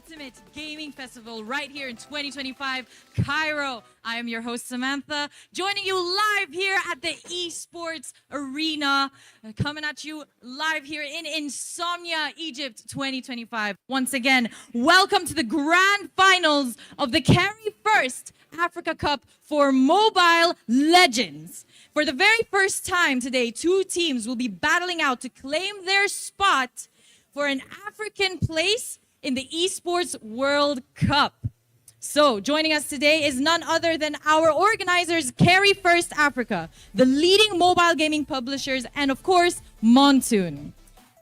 ultimate gaming festival right here in 2025, Cairo. I am your host, Samantha, joining you live here at the Esports Arena, coming at you live here in Insomnia, Egypt 2025. Once again, welcome to the grand finals of the Carry1st Africa Cup for Mobile Legends. For the very first time today, two teams will be battling out to claim their spot for an African place in the Esports World Cup. So joining us today is none other than our organizers, Carry1st Africa, the leading mobile gaming publishers, and of course, Monsoon.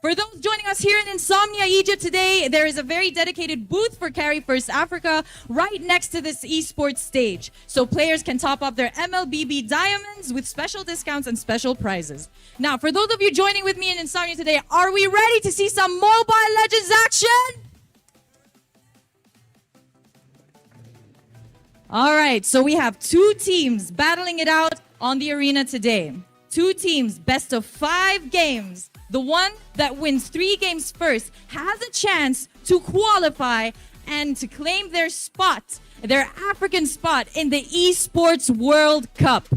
For those joining us here in Insomnia, Egypt today, there is a very dedicated booth for Carry1st Africa right next to this esports stage. So players can top up their MLBB diamonds with special discounts and special prizes. Now, for those of you joining with me in Insomnia today, are we ready to see some Mobile Legends action? All right, so we have two teams battling it out on the arena today. Two teams, best of 5 games. The one that wins 3 games first has a chance to qualify and to claim their spot, their African spot in the Esports World Cup.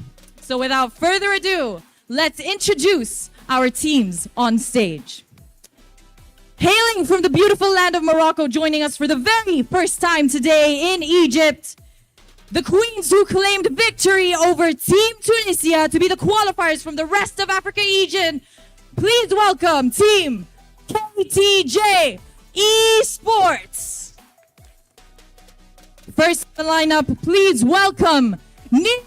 So without further ado, let's introduce our teams on stage. Hailing from the beautiful land of Morocco, joining us for the very first time today in Egypt, the queens who claimed victory over Team Tunisia to be the qualifiers from the rest of Africa region. Please welcome Team KTJ Esports. First in the lineup, please welcome Nico.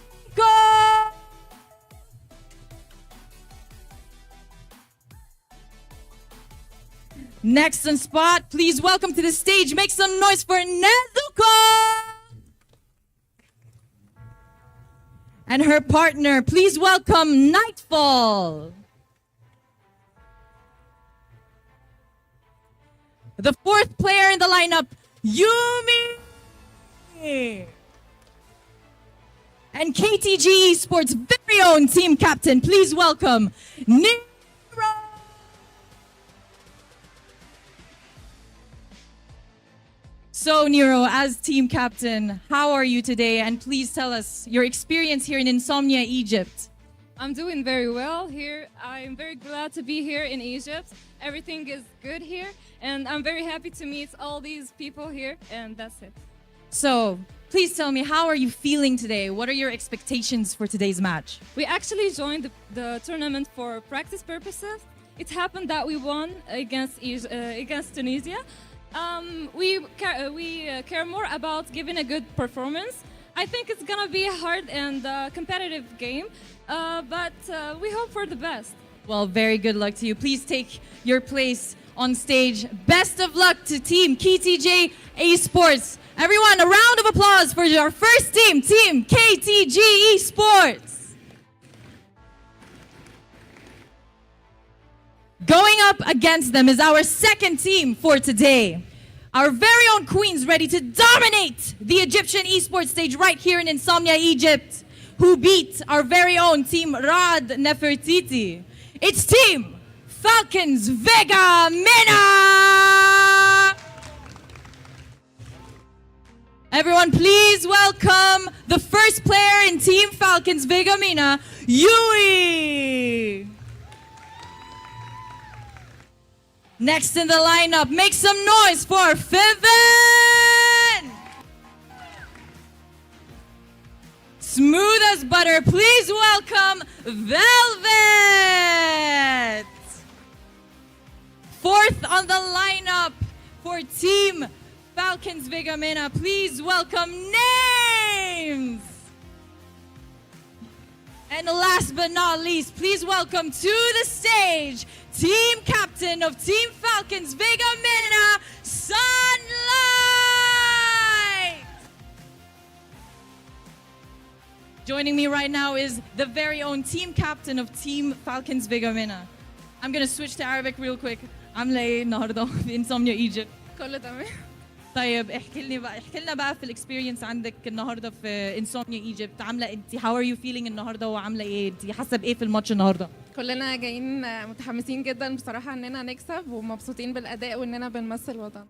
Next on spot, please welcome to the stage, make some noise for Nezuko. And her partner, please welcome Nightfall. The fourth player in the lineup, Yumi. And KTG Esports' very own team captain, please welcome Nero. So Nero, as team captain, how are you today? And please tell us your experience here in Insomnia, Egypt. I'm doing very well here. I'm very glad to be here in Egypt. Everything is good here, and I'm very happy to meet all these people here, and that's it. So, please tell me, how are you feeling today? What are your expectations for today's match? We actually joined the tournament for practice purposes. It happened that we won against Tunisia. We care more about giving a good performance. I think it's gonna be a hard and competitive game, but we hope for the best. Well, very good luck to you. Please take your place on stage. Best of luck to Team KTJ Esports. Everyone, a round of applause for our first team, Team KTG Esports. Going up against them is our second team for today. Our very own queens ready to dominate the Egyptian esports stage right here in Insomnia, Egypt, who beat our very own Team Rad Nefertiti. It's Team Falcons Vega Mina! Everyone, please welcome the first player in Team Falcons Vega Mina, Yui! Next in the lineup, make some noise for Fiven! Smooth as butter, please welcome Velvet! Fourth on the lineup for Team Falcons Vigamina, please welcome Names! And last but not least, please welcome to the stage, team captain of Team Falcons Vigamina, Sunlight! Joining me right now is the very own team captain of Team Falcons Vigamina. I'm gonna switch to Arabic real quick. عاملة ايه النهارده في Insomnia Egypt؟ كله تمام. طيب احكي لنا بقى في الاكسبيرينس عندك النهارده في انسومنيا ايجيبت. عامله انت هاو ار يو فيلينج النهارده وعامله ايه؟ انت حاسه بايه في الماتش النهارده؟ كلنا جايين متحمسين جدا بصراحة اننا نكسب ومبسوطين بالاداء واننا بنمثل وطن.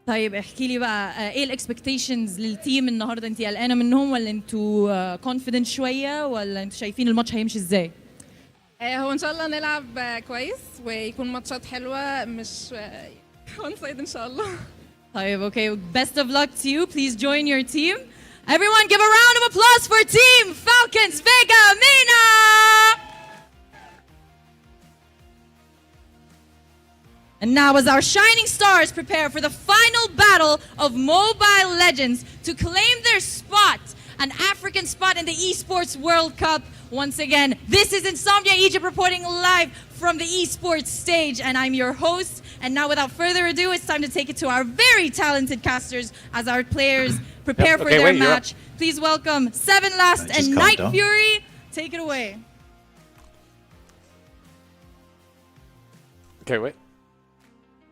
طيب احكي لي بقى ايه الاكسبكتيشنز للتيم النهارده؟ انت قلقانه منهم ولا انتوا كونفيدنت شويه ولا انتوا شايفين الماتش هيمشي ازاي؟ هو ان شاء الله نلعب كويس ويكون ماتشات حلوه مش وان سايد ان شاء الله. طيب okay, best of luck to you. Please join your team. Everyone give a round of applause for Team Falcons Vega Mina. And now as our shining stars prepare for the final battle of Mobile Legends to claim their spot, an African spot in the Esports World Cup. Once again, this is Insomnia Egypt reporting live from the esports stage, and I'm your host. And now without further ado, it's time to take it to our very talented casters as our players prepare for their match. Please welcome Seven Last and Night Fury. Take it away. Okay, wait.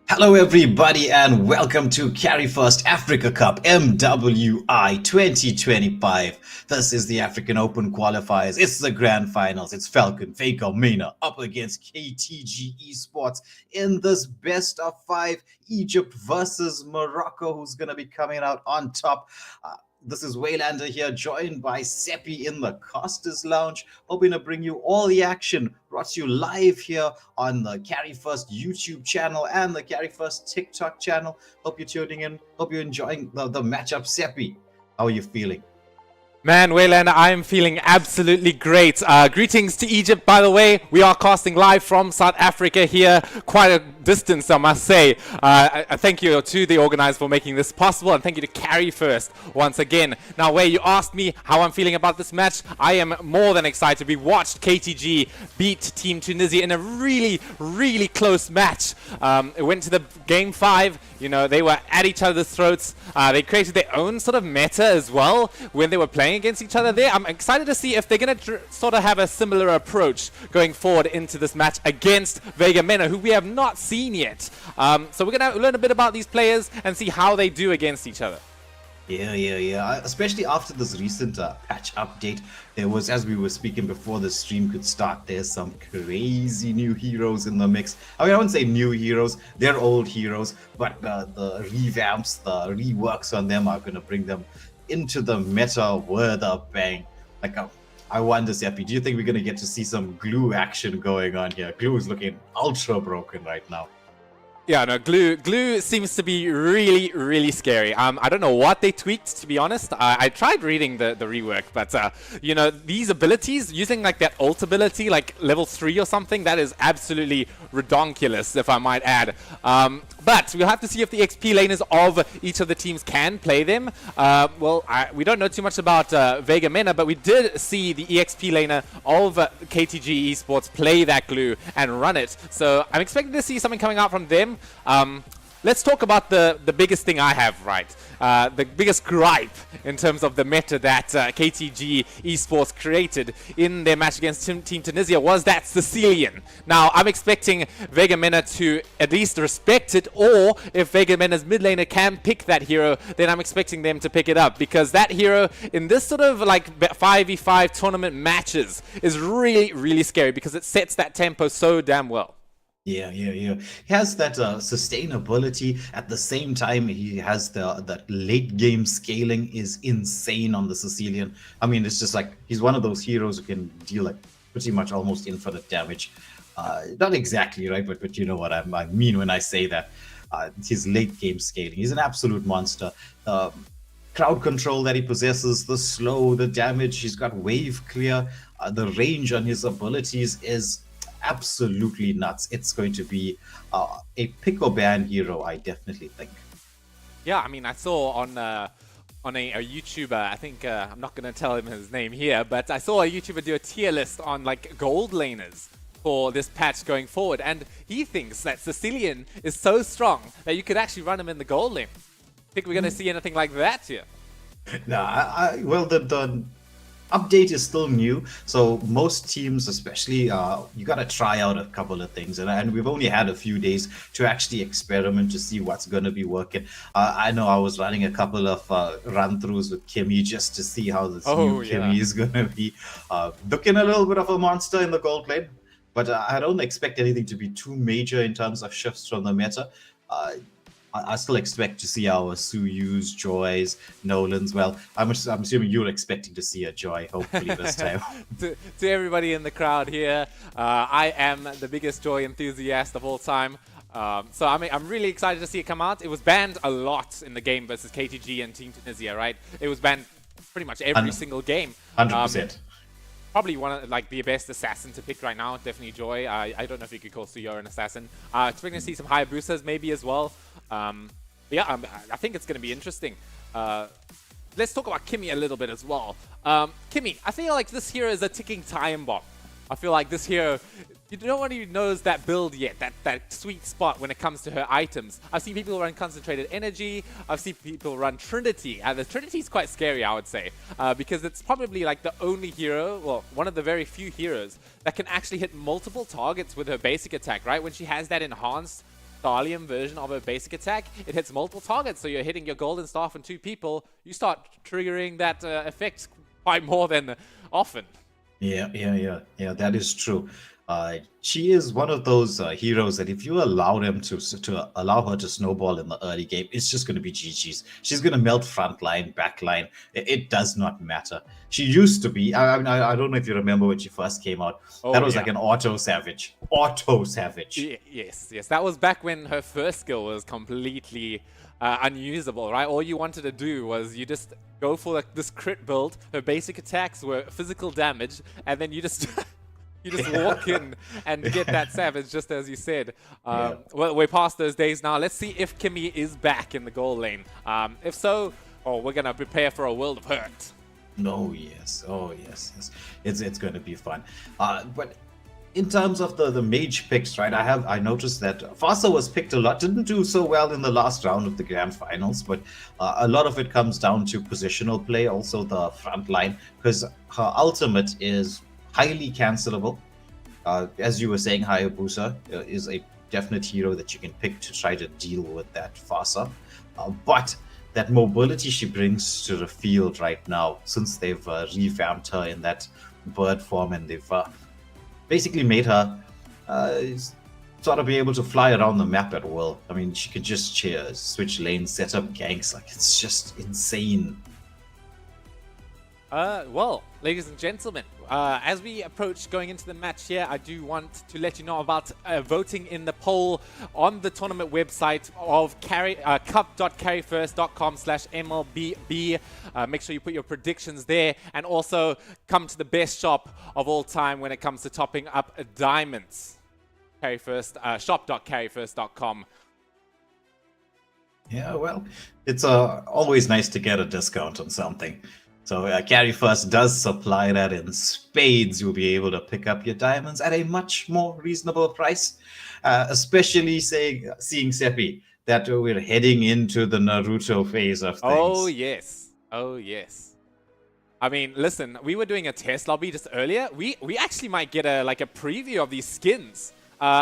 Hello everybody and welcome to Carry1st Africa Cup MWI 2025. This is the African Open Qualifiers. It's the grand finals. It's Falcon, Vega, Mina up against KTG Esports in this best of 5 Egypt versus Morocco, who's going to be coming out on top. This is Waylander here, joined by Seppi in the Casters Lounge, hoping to bring you all the action brought to you live here on the Carry1st YouTube channel and the Carry1st TikTok channel. Hope you're tuning in. Hope you're enjoying the matchup. Seppi, how are you feeling? Man, Wayland, I'm feeling absolutely great. Greetings to Egypt, by the way. We are casting live from South Africa here. Quite a distance, I must say. Thank you to the organizers for making this possible, and thank you to Carry1st once again. Now, Way, you asked me how I'm feeling about this match. I am more than excited. We watched KTG beat Team Tunisia in a really, really close match. It went to the game 5. You know, they were at each other's throats. They created their own sort of meta as well when they were playing against each other there. I'm excited to see if they're going to sort of have a similar approach going forward into this match against Vega Mena, who we have not seen yet. So we're going to learn a bit about these players and see how they do against each other. Yeah. Especially after this recent patch update, there was, as we were speaking before the stream could start, there's some crazy new heroes in the mix. I mean, I wouldn't say new heroes, they're old heroes, but the revamps, the reworks on them are going to bring them into the meta with a bang. Like, I wonder, Seppi, do you think we're going to get to see some glue action going on here? Glue is looking ultra broken right now. Yeah, no, glue seems to be really, really scary. I don't know what they tweaked, to be honest. I tried reading the rework, but you know, these abilities, using like that ult ability, like level 3 or something, that is absolutely redonkulous, if I might add. But we'll have to see if the XP laners of each of the teams can play them. Well, we don't know too much about Vega Mena, but we did see the EXP laner of KTG Esports play that glue and run it. So I'm expecting to see something coming out from them. Let's talk about the biggest thing I have, right? The biggest gripe in terms of the meta that KTG Esports created in their match against Team Tunisia was that Sicilian. Now, I'm expecting Vega Mena to at least respect it, or if Vega Mena's mid laner can pick that hero, then I'm expecting them to pick it up, because that hero in this sort of like 5v5 tournament matches is really, really scary because it sets that tempo so damn well. Yeah. He has that sustainability. At the same time, he has that late game scaling is insane on the Sicilian. I mean, it's just like he's one of those heroes who can deal like pretty much almost infinite damage. Not exactly, right? But you know what I mean when I say that. His late game scaling. He's an absolute monster. Crowd control that he possesses, the slow, the damage. He's got wave clear. The range on his abilities is absolutely nuts. It's going to be a pick or ban hero, I definitely think. Yeah, I mean, I saw on a YouTuber, I think, I'm not going to tell him his name here, but I saw a YouTuber do a tier list on like gold laners for this patch going forward, and he thinks that Sicilian is so strong that you could actually run him in the gold lane. Think we're going to see anything like that here? No, well, the update is still new, so most teams, especially, you got to try out a couple of things, and we've only had a few days to actually experiment to see what's going to be working. I know I was running a couple of run-throughs with Kimmy just to see how this new Kimmy is going to be. Looking a little bit of a monster in the gold lane, but I don't expect anything to be too major in terms of shifts from the meta. I still expect to see our Suyus, Joys, Nolans. Well, I'm assuming you're expecting to see a Joy, hopefully this time. to everybody in the crowd here, I am the biggest Joy enthusiast of all time. So I'm really excited to see it come out. It was banned a lot in the game versus KTG and Team Tunisia, right? It was banned pretty much every single game. 100%. Probably one of the best assassin to pick right now. Definitely Joy. I don't know if you could call Suyo an assassin. Expecting to see some Hayabusas maybe as well. Yeah, I think it's going to be interesting. Let's talk about Kimmy a little bit as well. Kimmy, I feel like this hero is a ticking time bomb. I feel like this hero, no one even knows that build yet, that sweet spot when it comes to her items. I've seen people run Concentrated Energy, I've seen people run Trinity, and the Trinity is quite scary, I would say, because it's probably like the only hero, well, one of the very few heroes that can actually hit multiple targets with her basic attack, right? When she has that enhanced Thallium version of her basic attack, it hits multiple targets, so you're hitting your Golden Staff and 2 people, you start triggering that effect quite more than often. Yeah, that is true. She is one of those heroes that if you allow them to allow her to snowball in the early game, it's just going to be GG's. She's going to melt front line, back line. It does not matter. She used to be. I mean, I don't know if you remember when she first came out. That was like an auto savage. Auto savage. Yes. That was back when her first skill was completely unusable, right? All you wanted to do was you just go for this crit build. Her basic attacks were physical damage, and then you just you just walk in and get that savage, just as you said. Well, we're past those days now. Let's see if Kimmy is back in the goal lane. If so, we're gonna prepare for a world of hurt. Oh yes. It's going to be fun. But in terms of the mage picks, right? I noticed that Fasa was picked a lot. Didn't do so well in the last round of the grand finals, but a lot of it comes down to positional play, also the front line, because her ultimate is highly cancelable. As you were saying, Hayabusa is a definite hero that you can pick to try to deal with that Fasa. But that mobility she brings to the field right now, since they've revamped her in that bird form, and they've basically made her sort of be able to fly around the map at will. I mean, she could just switch lanes, set up ganks. Like, it's just insane. Well, ladies and gentlemen, as we approach going into the match here, I do want to let you know about voting in the poll on the tournament website of cup.carry1st.com/MLBB. Make sure you put your predictions there, and also come to the best shop of all time when it comes to topping up diamonds. Carry1st, shop.carry1st.com. Yeah, well, it's always nice to get a discount on something. So Carry1st does supply that in spades. You'll be able to pick up your diamonds at a much more reasonable price, especially seeing Seppi, that we're heading into the Naruto phase of things. Oh, yes. I mean, listen, we were doing a test lobby just earlier. We actually might get a preview of these skins.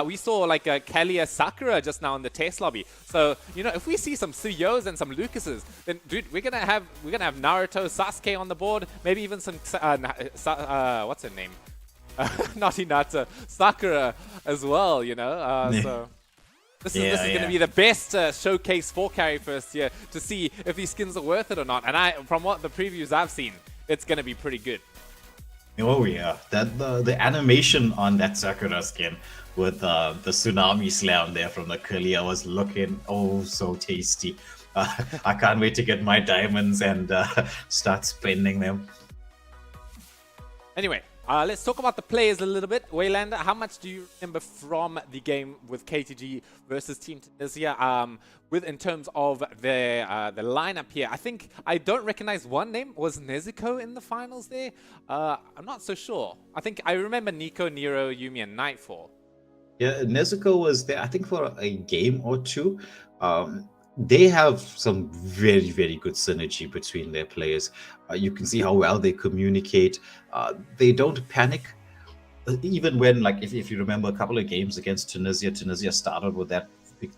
We saw like a Kalia Sakura just now in the test lobby. So, you know, if we see some Suyos and some Lucases, then dude, we're gonna have Naruto, Sasuke on the board, maybe even some what's her name? Not Hinata, Sakura as well, you know. So this is gonna be the best showcase for Carry1st here to see if these skins are worth it or not. And from what the previews I've seen, it's gonna be pretty good. Oh yeah, that the animation on that Sakura skin with the tsunami slam there from the Kalia was looking so tasty. I can't wait to get my diamonds and start spending them. Anyway, let's talk about the players a little bit. Waylander, how much do you remember from the game with KTG versus Team Tunisia? In terms of the lineup here, I think I don't recognize one name. Was Nezuko in the finals there? I'm not so sure. I think I remember Nico, Nero, Yumi, and Nightfall. Yeah, Nezuko was there, I think, for a game or two. They have some very, very good synergy between their players. You can see how well they communicate. They don't panic. Even when, like, if you remember a couple of games against Tunisia started with that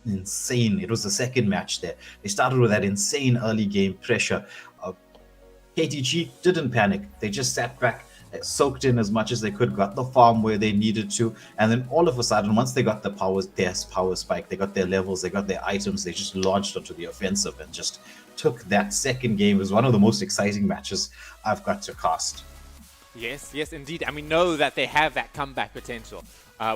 insane, it was the second match there. They started with that insane early game pressure. KTG didn't panic. They just sat back soaked in as much as they could, got the farm where they needed to, and then all of a sudden, once they got their power spike, they got their levels, they got their items, they just launched onto the offensive and just took that second game. It was one of the most exciting matches I've got to cast. Yes, yes, indeed. And we know that they have that comeback potential.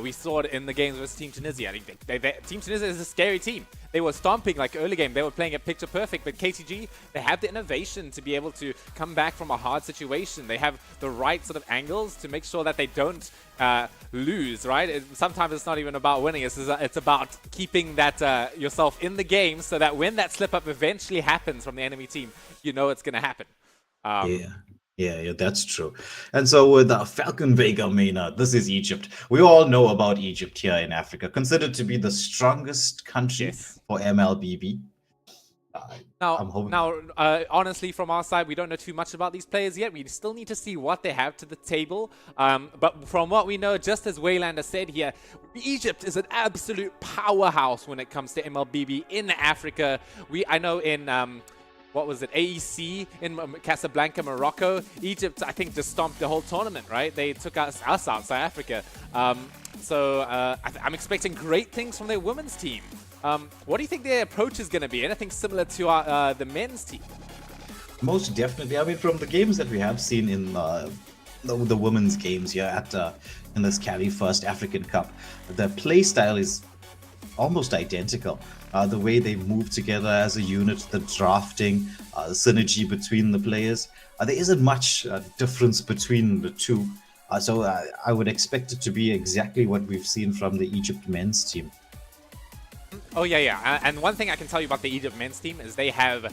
We saw it in the games versus Team Tunisia. I think Team Tunisia is a scary team. They were stomping like early game. They were playing it picture perfect. But KTG, they have the innovation to be able to come back from a hard situation. They have the right sort of angles to make sure that they don't lose, right? Sometimes it's not even about winning. It's about keeping that yourself in the game so that when that slip-up eventually happens from the enemy team, you know it's going to happen. Yeah, that's true. And so with Falcon Vega Maynard, this is Egypt. We all know about Egypt here in Africa, considered to be the strongest country for MLBB. Honestly, from our side, we don't know too much about these players yet. We still need to see what they have to the table. But from what we know, just as Waylander said here, Egypt is an absolute powerhouse when it comes to MLBB in Africa. I know in... what was it, AEC in Casablanca, Morocco. Egypt, I think, just stomped the whole tournament, right? They took us out, South Africa. I'm expecting great things from their women's team. What do you think their approach is going to be? Anything similar to the men's team? Most definitely. I mean, from the games that we have seen in the women's games here in this Carry1st African Cup, the play style is almost identical. The way they move together as a unit, the drafting, synergy between the players. There isn't much difference between the two. So I would expect it to be exactly what we've seen from the Egypt men's team. Oh, yeah. And one thing I can tell you about the Egypt men's team is they have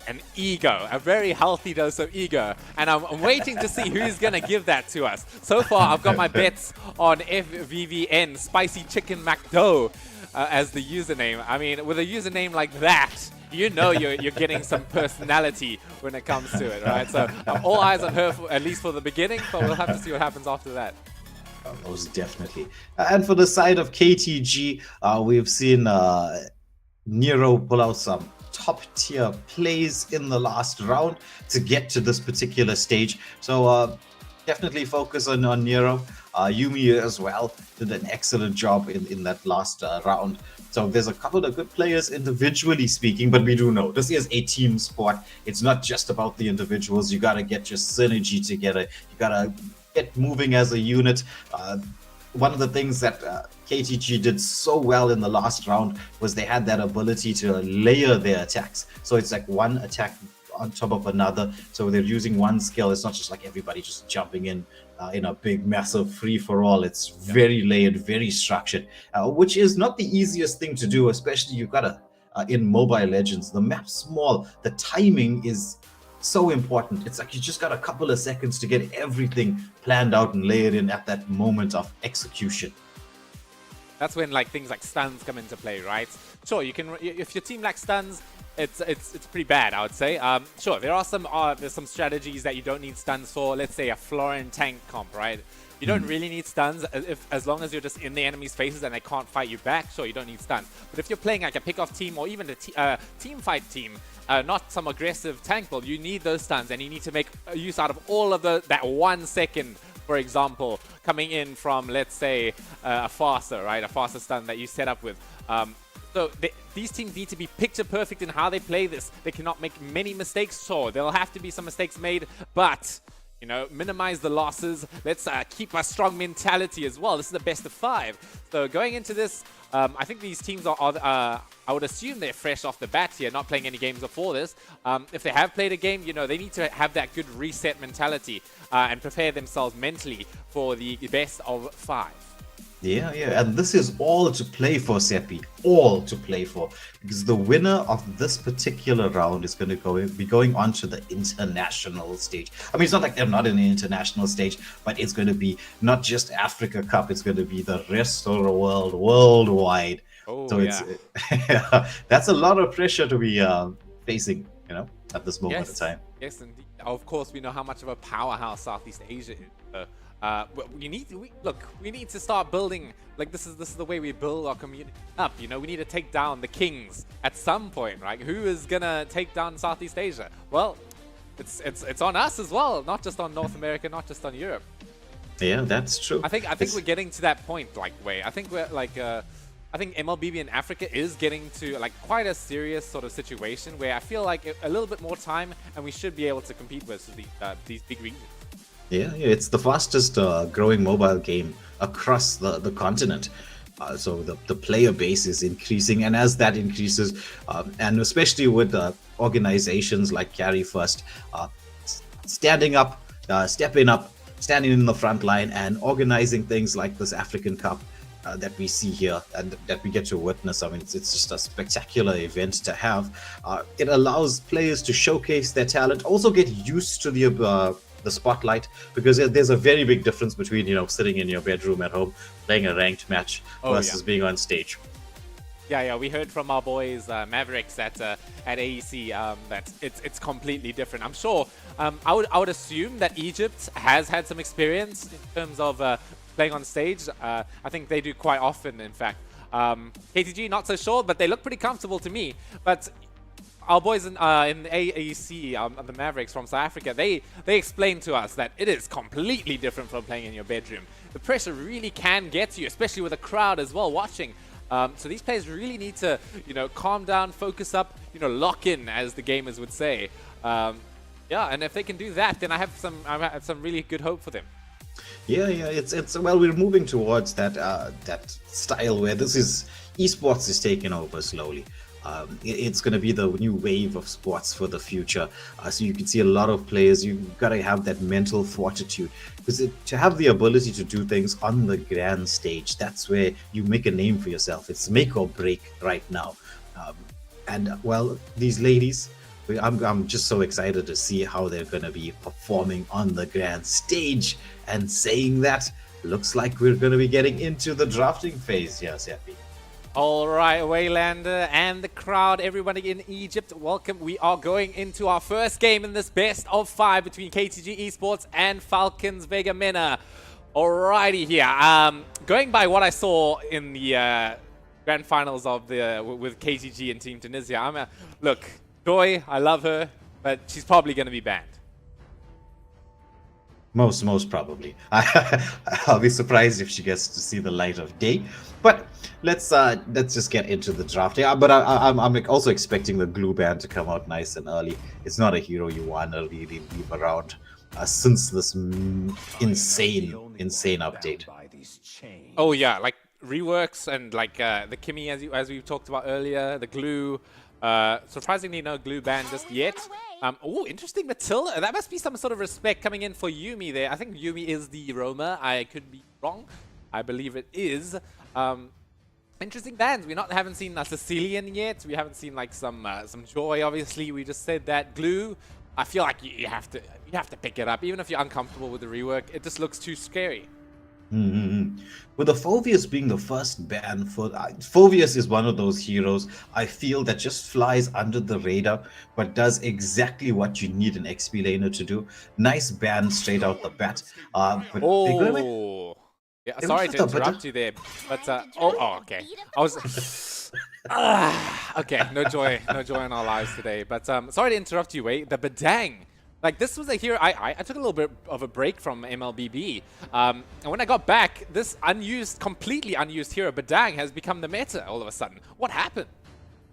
an ego, a very healthy dose of ego. And I'm waiting to see who's going to give that to us. So far, I've got my bets on FVVN, Spicy Chicken McDo, as the username. I mean, with a username like that, you know you're getting some personality when it comes to it, right? So all eyes on her, at least for the beginning, but we'll have to see what happens after that. Most definitely. And for the side of KTG, we've seen Nero pull out some top-tier plays in the last round to get to this particular stage. So definitely focus on Nero. Yumi as well did an excellent job in that last round. So there's a couple of good players individually speaking, but we do know this is a team sport. It's not just about the individuals. You got to get your synergy together. You got to get moving as a unit. One of the things that KTG did so well in the last round was they had that ability to layer their attacks. So it's like one attack on top of another. So they're using one skill. It's not just like everybody just jumping in a big, massive free-for-all. It's very layered, very structured, which is not the easiest thing to do, especially you've got in Mobile Legends. The map's small. The timing is so important. It's like you just got a couple of seconds to get everything planned out and layered in at that moment of execution. That's when things like stuns come into play, right? Sure, you can, if your team lacks stuns, it's pretty bad, I would say. Sure, there's some strategies that you don't need stuns for. Let's say a Florin tank comp, right? You don't really need stuns as long as you're just in the enemy's faces and they can't fight you back. Sure, you don't need stuns. But if you're playing like a pick-off team or even a team fight team, not some aggressive tank build, you need those stuns and you need to make use out of all of that 1 second, for example, coming in from, let's say, a Farsa, right? A Farsa stun that you set up with. So these teams need to be picture perfect in how they play this. They cannot make many mistakes. Sure, there'll have to be some mistakes made, but minimize the losses. Let's keep a strong mentality as well. This is the best of 5. So going into this, I think these teams are I would assume they're fresh off the bat here, not playing any games before this. If they have played a game, they need to have that good reset mentality and prepare themselves mentally for the best of 5. Yeah, and this is all to play for, Seppi. All to play for. Because the winner of this particular round is going to be going on to the international stage. I mean, it's not like they're not in the international stage, but it's going to be not just Africa Cup, it's going to be the rest of the world, worldwide. Oh, so it's that's a lot of pressure to be facing, at this moment of time. Yes, indeed. Of course, we know how much of a powerhouse Southeast Asia is. We need to start building, this is the way we build our community up. We need to take down the kings at some point, right? Who is gonna take down Southeast Asia? Well, it's on us as well, not just on North America, not just on Europe. Yeah, that's true. I think we're getting to that point, like Wei. I think we're like I think MLBB in Africa is getting to like quite a serious sort of situation where I feel like a little bit more time and we should be able to compete with these big regions. Yeah, it's the fastest growing mobile game across the continent. So the player base is increasing, and as that increases, and especially with organizations like Carry1st standing up, stepping up, standing in the front line and organizing things like this African Cup that we see here and that we get to witness. I mean, it's just a spectacular event to have. It allows players to showcase their talent, also get used to the spotlight, because there's a very big difference between, you know, sitting in your bedroom at home playing a ranked match versus being on stage. Yeah, we heard from our boys Mavericks at AEC that it's completely different. I'm sure. I would assume that Egypt has had some experience in terms of playing on stage. I think they do quite often, in fact. KTG, not so sure, but they look pretty comfortable to me. But our boys in AEC, the Mavericks from South Africa, they explained to us that it is completely different from playing in your bedroom. The pressure really can get to you, especially with a crowd as well watching. So these players really need to, you know, calm down, focus up, you know, lock in, as the gamers would say. Yeah, and if they can do that, then I have some really good hope for them. Yeah, it's well, we're moving towards that style where esports is taking over slowly. It's going to be the new wave of sports for the future. So you can see a lot of players. You've got to have that mental fortitude, because to have the ability to do things on the grand stage, that's where you make a name for yourself. It's make or break right now. And well, these ladies, I'm just so excited to see how they're going to be performing on the grand stage. And saying that, looks like we're going to be getting into the drafting phase. Yes, Yappy. All right, Waylander and the crowd, everybody in Egypt, welcome. We are going into our first game in this best of 5 between KTG Esports and Falcons Vega Mena. Alrighty here. Going by what I saw in the grand finals of with KTG and Team Tunisia, look, Joy, I love her, but she's probably going to be banned. Most probably. I'll be surprised if she gets to see the light of day. But let's just get into the draft. Yeah, but I'm also expecting the glue ban to come out nice and early. It's not a hero you want to really leave around since this insane update. Oh yeah, like reworks and like the Kimmy, as we talked about earlier, the glue. Surprisingly, no glue ban just yet. Oh, interesting, Matilda. That must be some sort of respect coming in for Yumi there. I think Yumi is the roamer. I could be wrong. I believe it is. Interesting bans. We haven't seen a Sicilian yet. We haven't seen like some Joy. Obviously, we just said that glue. I feel like you have to pick it up, even if you're uncomfortable with the rework. It just looks too scary. With the Phoveus being the first ban for Phoveus is one of those heroes I feel that just flies under the radar but does exactly what you need an XP laner to do. Nice ban straight out the bat. Oh, yeah, sorry to interrupt you there, but okay. I was okay. No joy in our lives today. But sorry to interrupt you, Wei. The Badang. Like, this was a hero, I took a little bit of a break from MLBB. And when I got back, this completely unused hero, Badang, has become the meta all of a sudden. What happened?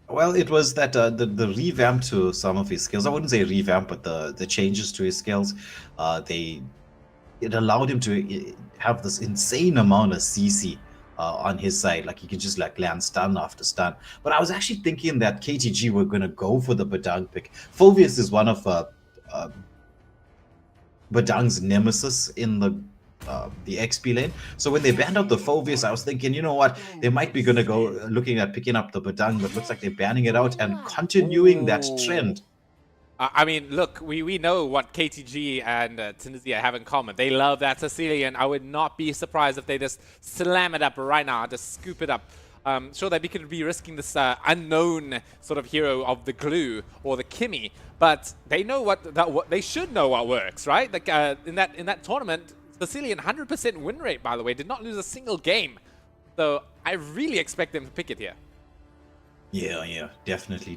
Well, it was that the revamp to some of his skills. I wouldn't say revamp, but the changes to his skills. It allowed him to have this insane amount of CC on his side. Like, he could just like land stun after stun. But I was actually thinking that KTG were going to go for the Badang pick. Phoveus is one of Badang's nemesis in the XP lane. So when they banned out the Phoveus, I was thinking, you know what, they might be going to go looking at picking up the Badang, but looks like they're banning it out and continuing that trend. I mean, look, we know what KTG and Tunisia have in common. They love that Sicilian. I would not be surprised if they just slam it up right now, just scoop it up. Sure, they could be risking this unknown sort of hero of the glue or the Kimmy, but they know what they should know what works, right? Like in that tournament, Sicilian 100% win rate, by the way, did not lose a single game. So I really expect them to pick it here. Yeah, definitely.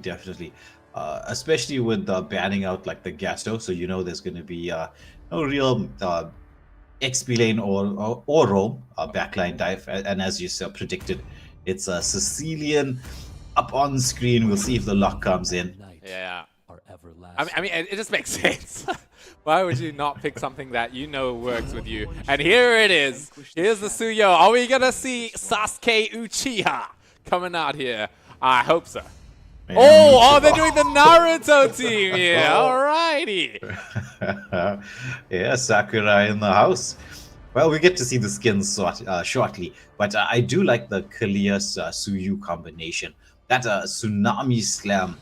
especially with banning out like the Gasto. So there's going to be no real XP lane or roam backline dive. And as you predicted, it's a Sicilian up on screen. We'll see if the lock comes in. Yeah. I mean, it just makes sense. Why would you not pick something that you know works with you? And here it is. Here's the Suyo. Are we going to see Sasuke Uchiha coming out here? I hope so. Man, oh, they're doing the Naruto team here. Alrighty. Yeah, Sakura in the house. Well, we get to see the skins shortly, but I do like the Kalias Suyu combination. That tsunami slam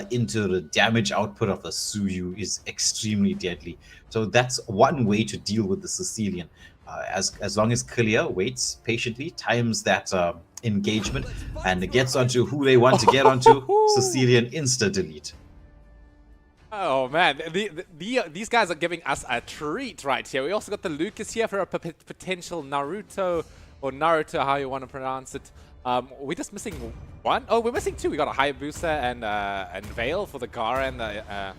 into the damage output of the Suyu is extremely deadly. So that's one way to deal with the Sicilian. As long as Kalia waits patiently, times that engagement, and gets onto who they want to get onto, Sicilian insta-delete. Oh man, these guys are giving us a treat right here. We also got the Lucas here for a potential Naruto, or Naruto, how you want to pronounce it. We're just missing one. Oh, we're missing two. We got a Hayabusa and Veil for the Gara and the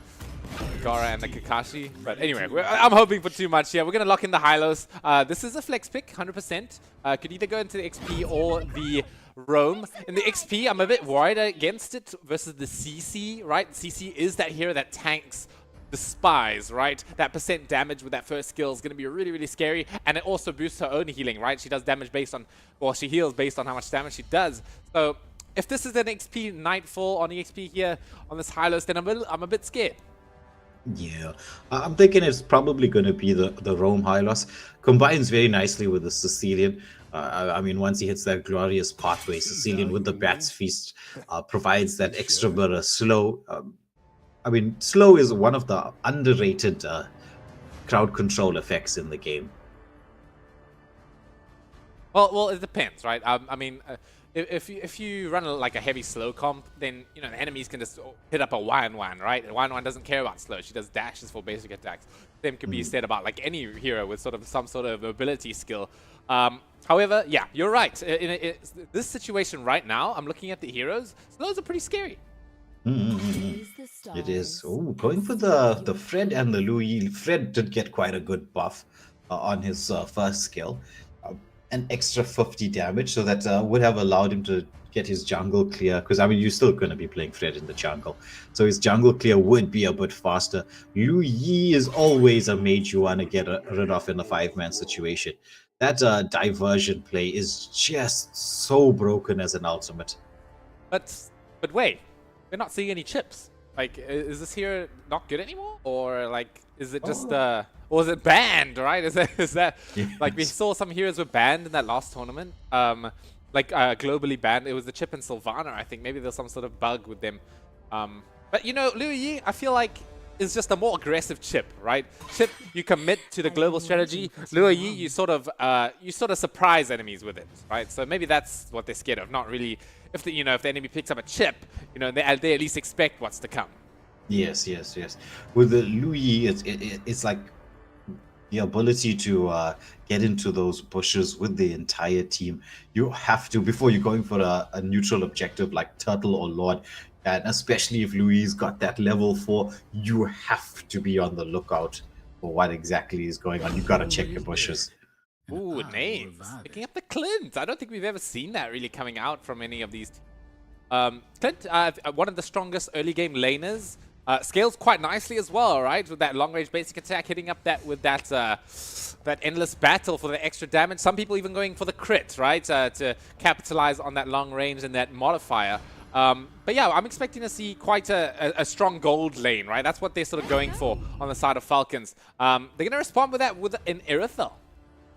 Kakashi. But anyway, I'm hoping for too much here. We're going to lock in the Hylos. This is a flex pick, 100%. Could either go into the XP or the Roam. In the XP, I'm a bit worried against it versus the CC, right? CC is that hero that tanks the spies, right? That percent damage with that first skill is going to be really, really scary. And it also boosts her own healing, right? She does damage based on, well, she heals based on how much damage she does. So if this is an XP Nightfall on EXP here on this Hylos, then I'm a bit scared. Yeah, I'm thinking it's probably going to be the Rome Hylos. Combines very nicely with the Sicilian. I mean, once he hits that glorious pathway, Sicilian with the Bat's Feast provides that extra bit of slow. I mean, slow is one of the underrated crowd control effects in the game. Well, it depends, right? I mean, if you run like a heavy slow comp, then the enemies can just hit up a 1-1, right? And 1-1 doesn't care about slow. She does dashes for basic attacks. Same could be said about like any hero with sort of some sort of ability skill. However, yeah, you're right. In this situation right now, I'm looking at the heroes. Slows are pretty scary. It is. Oh, going for the Fred and the Louis. Fred did get quite a good buff on his first skill. An extra 50 damage, so that would have allowed him to get his jungle clear, because I mean you're still going to be playing Fred in the jungle, so his jungle clear would be a bit faster. Liu Yi is always a mage you want to get rid of in a 5-man situation. That diversion play is just so broken as an ultimate. But wait, we're not seeing any chips. Like, is this hero not good anymore, or like is it just or is it banned, right? Is that yes. Like we saw some heroes were banned in that last tournament, like globally banned. It was the chip and Sylvana, I think. Maybe there's some sort of bug with them. But Liu Yi, I feel like is just a more aggressive chip, right? Chip, you commit to the global strategy. Liu Yi, you sort of surprise enemies with it, right? So maybe that's what they're scared of. Not really. If the if the enemy picks up a chip, they at least expect what's to come. Yes. With the Liu Yi, it's like the ability to get into those bushes with the entire team. You have to, before you're going for a neutral objective like Turtle or Lord, and especially if Louis got that level 4, you have to be on the lookout for what exactly is going on. You gotta check the bushes. Ooh, names. Picking up the Clint. I don't think we've ever seen that really coming out from any of these. Clint, one of the strongest early game laners. Scales quite nicely as well, right? With that long range basic attack, hitting up that with that that endless battle for the extra damage. Some people even going for the crit, right? To capitalize on that long range and that modifier. But yeah, I'm expecting to see quite a strong gold lane, right? That's what they're sort of going for on the side of Falcons. They're going to respond with that with an Irithel.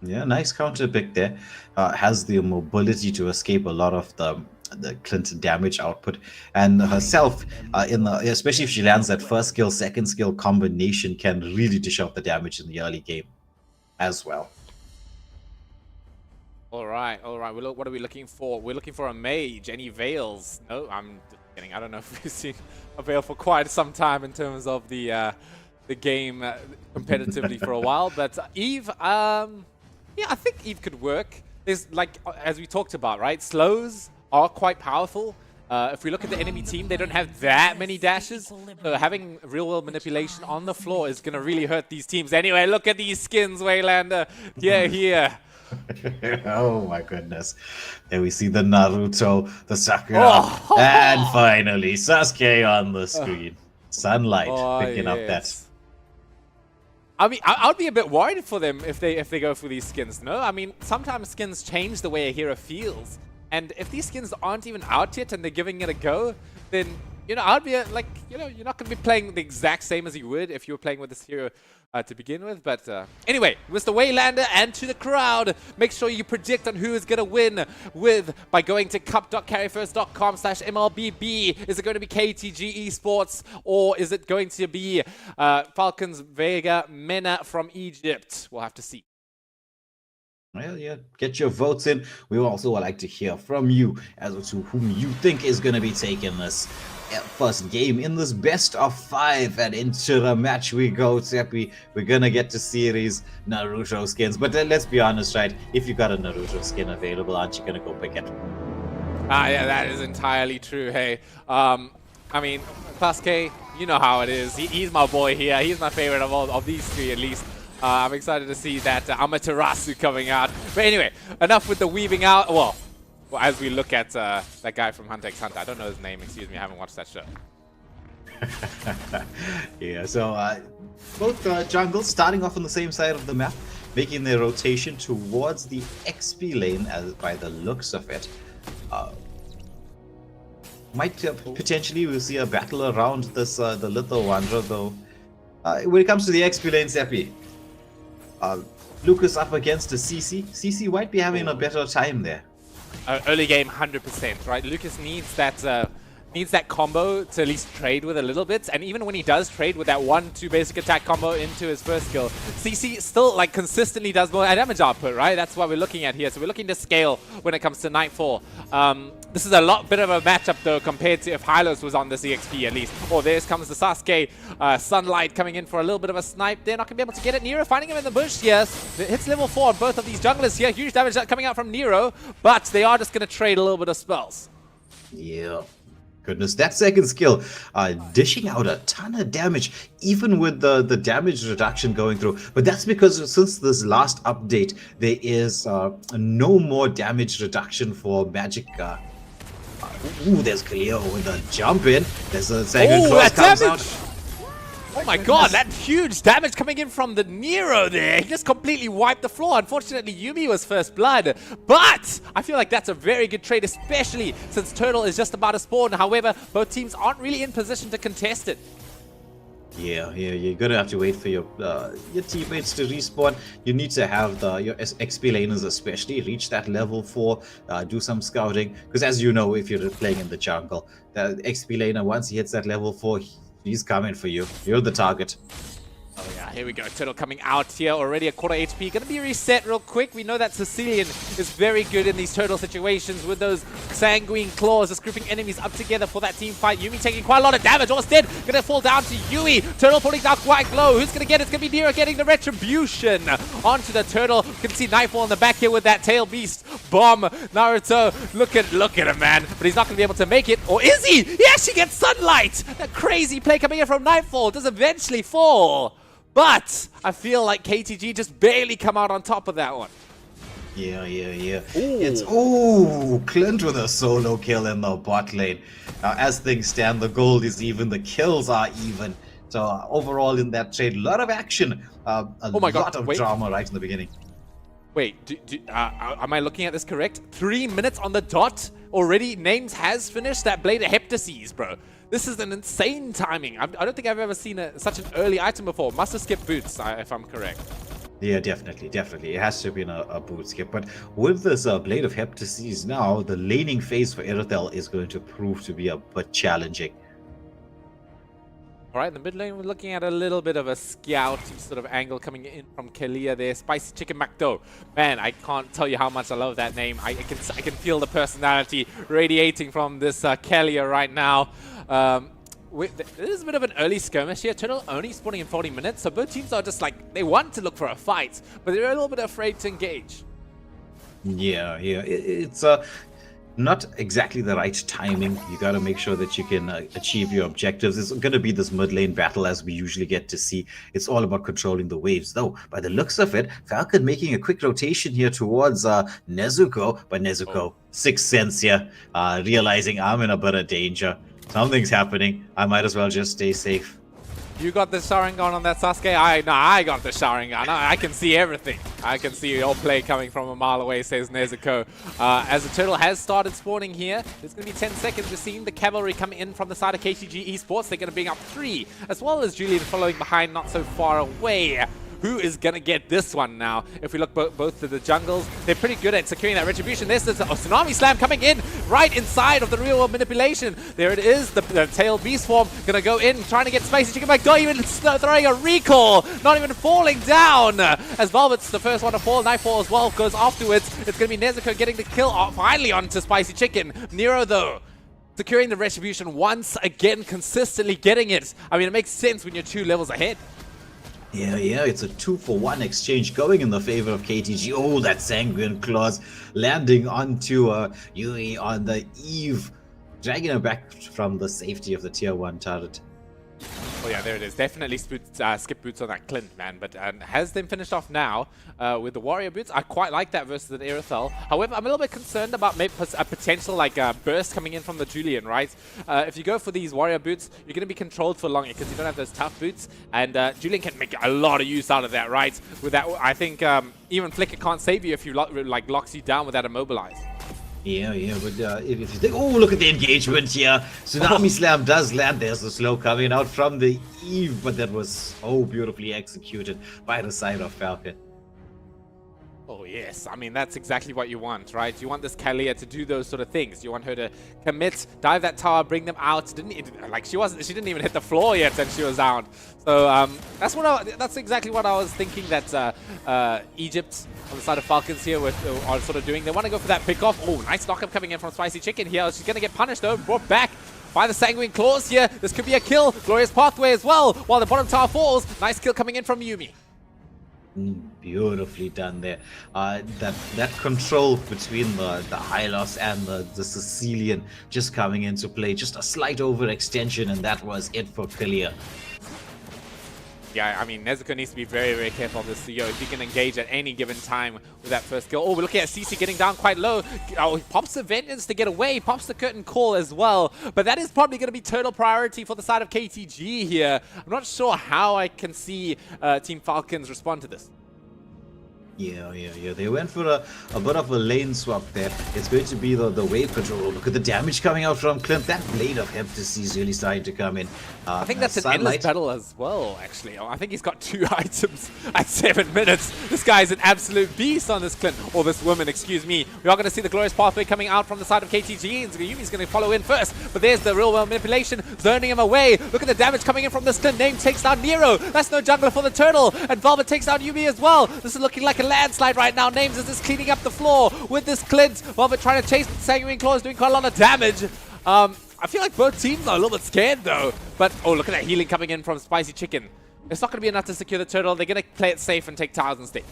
Yeah, nice counter pick there. Has the mobility to escape a lot of the Clint damage output, and herself especially if she lands that first skill, second skill combination, can really dish out the damage in the early game as well. All right. What are we looking for? We're looking for a mage. Any veils? No, I'm just kidding. I don't know if we've seen a veil for quite some time in terms of the game competitively for a while. But Eve, yeah, I think Eve could work. There's like as we talked about, right? Slows are quite powerful, If we look at the enemy team, they don't have that many dashes. So having real-world manipulation on the floor is going to really hurt these teams. Anyway, look at these skins, Waylander. Here. Oh my goodness. There we see the Naruto, the Sakura, and finally Sasuke on the screen. Sunlight picking up that. I mean, I would be a bit worried for them if they go for these skins, no? I mean, sometimes skins change the way a hero feels. And if these skins aren't even out yet and they're giving it a go, then, you know, I'd be like, you know, you're not going to be playing the exact same as you would if you were playing with this hero to begin with. But anyway, Mr. Waylander, and to the crowd, make sure you predict on who is going to win by going to cup.carry1st.com/MLBB. Is it going to be KTG Esports, or is it going to be Falcons Vega Mena from Egypt? We'll have to see. Well, yeah, get your votes in. We also would like to hear from you as to whom you think is going to be taking this first game in this best of 5, and into the match we go. Seppi, we're going to get to see these Naruto skins. But let's be honest, right? If you got a Naruto skin available, aren't you going to go pick it? Yeah, that is entirely true, hey. I mean, Class K, you know how it is. He's my boy here. He's my favorite of all of these three, at least. I'm excited to see that Amaterasu coming out. But anyway, enough with the weaving out. Well, as we look at that guy from Hunter x Hunter. I don't know his name, excuse me, I haven't watched that show. Yeah, so both jungles starting off on the same side of the map, making their rotation towards the XP lane, as by the looks of it. Might potentially we'll see a battle around this the Little Wanderer, though. When it comes to the XP lane, Seppi, Lucas up against a CC. CC might be having a better time there. Early game, 100%, right? Lucas needs that combo to at least trade with a little bit, and even when he does trade with that 1-2 basic attack combo into his first skill, CC still like consistently does more damage output, right? That's what we're looking at here. So we're looking to scale when it comes to Nightfall. This is a lot bit of a matchup though compared to if Hylos was on this EXP at least. Oh, there comes the Sasuke. Sunlight coming in for a little bit of a snipe. They're not going to be able to get it. Nero finding him in the bush. Yes, it hits level 4 on both of these junglers here. Huge damage coming out from Nero, but they are just going to trade a little bit of spells. Yeah. Goodness, that second skill dishing out a ton of damage, even with the damage reduction going through. But that's because since this last update, there is no more damage reduction for magic. Ooh, there's Cleo with a jump in. There's a second cross comes out. Oh my god, that huge damage coming in from the Nero there. He just completely wiped the floor. Unfortunately, Yumi was first blood. But I feel like that's a very good trade, especially since Turtle is just about to spawn. However, both teams aren't really in position to contest it. Yeah, you're gonna have to wait for your teammates to respawn. You need to have your XP laners especially reach that level 4, do some scouting. Because as you know, if you're playing in the jungle, the XP laner, once he hits that level 4, he's coming for you. You're the target. Oh yeah, here we go. Turtle coming out here. Already a quarter HP. Gonna be reset real quick. We know that Sicilian is very good in these turtle situations with those sanguine claws, just grouping enemies up together for that team fight. Yumi taking quite a lot of damage. Almost dead. Gonna fall down to Yui. Turtle pulling down quite low. Who's gonna get it? It's gonna be Nero getting the retribution onto the turtle. You can see Nightfall in the back here with that tail beast bomb. Naruto, look at him, man. But he's not gonna be able to make it. Or is he? He actually gets sunlight. That crazy play coming in from Nightfall does eventually fall. But I feel like KTG just barely come out on top of that one. Yeah. Ooh. It's Clint with a solo kill in the bot lane. As things stand, the gold is even, the kills are even. So overall in that trade, a lot of action, a lot of drama right in the beginning. Wait, am I looking at this correct? 3 minutes on the dot already. Names has finished that Blade of Heptases, bro. This is an insane timing. I don't think I've ever seen such an early item before. Must have skipped boots, if I'm correct. Yeah, definitely. It has to have been a boot skip. But with this Blade of Heptases now, the laning phase for Irithel is going to prove to be a bit challenging. All right, in the mid lane, we're looking at a little bit of a scout sort of angle coming in from Kalia there. Spicy Chicken McDo. Man, I can't tell you how much I love that name. I can feel the personality radiating from this Kalia right now. This is a bit of an early skirmish here. Turtle only spawning in 40 minutes, so both teams are just like, they want to look for a fight, but they're a little bit afraid to engage. Yeah. It's not exactly the right timing. You got to make sure that you can achieve your objectives. It's going to be this mid lane battle as we usually get to see. It's all about controlling the waves, though. By the looks of it, Falcon making a quick rotation here towards Nezuko, but Nezuko, Sixth Sense here, realizing I'm in a bit of danger. Something's happening. I might as well just stay safe. You got the Sharingan on that Sasuke? I got the Sharingan. I can see everything. I can see your play coming from a mile away, says Nezuko. As the turtle has started spawning here, there's going to be 10 seconds. We're seeing the cavalry coming in from the side of KTG Esports. They're going to bring up 3, as well as Julian following behind not so far away. Who is going to get this one now? If we look both to the jungles, they're pretty good at securing that retribution. This is a Tsunami Slam coming in right inside of the real world manipulation. There it is, the tail beast form going to go in, trying to get Spicy Chicken back. Not even throwing a recall, not even falling down. As Velvet's the first one to fall, Nightfall as well goes afterwards. It's going to be Nezuko getting the kill finally onto Spicy Chicken. Nero though, securing the retribution once again, consistently getting it. I mean, it makes sense when you're 2 levels ahead. Yeah, it's a 2-for-1 exchange going in the favor of KTG. Oh, that Sanguine Claws landing onto Yui on the eve, dragging her back from the safety of the tier 1 turret. Oh yeah, there it is. Definitely skip boots on that Clint, man. But has them finished off now with the warrior boots. I quite like that versus an Aerothel. However, I'm a little bit concerned about maybe a potential like burst coming in from the Julian, right? If you go for these warrior boots, you're going to be controlled for longer because you don't have those tough boots. And Julian can make a lot of use out of that, right? With that, I think even Flicker can't save you if you like locks you down with that immobilize. Yeah, but if you think, oh, look at the engagement here. Tsunami Slam does land. There's the slow coming out from the eve, but that was so beautifully executed by the side of Falcon. Oh yes, I mean that's exactly what you want, right? You want this Kalia to do those sort of things. You want her to commit, dive that tower, bring them out. She didn't even hit the floor yet, and she was down. So that's exactly what I was thinking that Egypt on the side of Falcons here are sort of doing. They want to go for that pick off. Oh, nice knockup coming in from Spicy Chicken here. She's gonna get punished though, brought back by the Sanguine Claws here. This could be a kill. Glorious Pathway as well, while the bottom tower falls. Nice kill coming in from Yumi. Beautifully done there. That control between the Hylos and the Sicilian just coming into play. Just a slight overextension, and that was it for clear. Yeah, I mean, Nezuko needs to be very, very careful of this. If he can engage at any given time with that first kill. Oh, we're looking at CC getting down quite low. Oh, he pops the Vengeance to get away. Pops the Curtain Call as well. But that is probably going to be turtle priority for the side of KTG here. I'm not sure how I can see Team Falcons respond to this. Yeah. They went for a bit of a lane swap there. It's going to be the wave control. Look at the damage coming out from Clint. That Blade of Heptus is really starting to come in. I think that's an endless battle as well, actually. I think he's got 2 items at 7 minutes. This guy is an absolute beast on this Clint. Or this woman, excuse me. We are going to see the Glorious Pathway coming out from the side of KTG. And Yumi's going to follow in first. But there's the real world manipulation, zoning him away. Look at the damage coming in from this Clint. Name takes down Nero. That's no jungler for the turtle. And Velvet takes down Yumi as well. This is looking like a landslide right now. Names is just cleaning up the floor with this Clint. Velvet trying to chase the Sanguine Claws, doing quite a lot of damage. I feel like both teams are a little bit scared though. But oh, look at that healing coming in from Spicy Chicken. It's not going to be enough to secure the turtle. They're going to play it safe and take towers instead.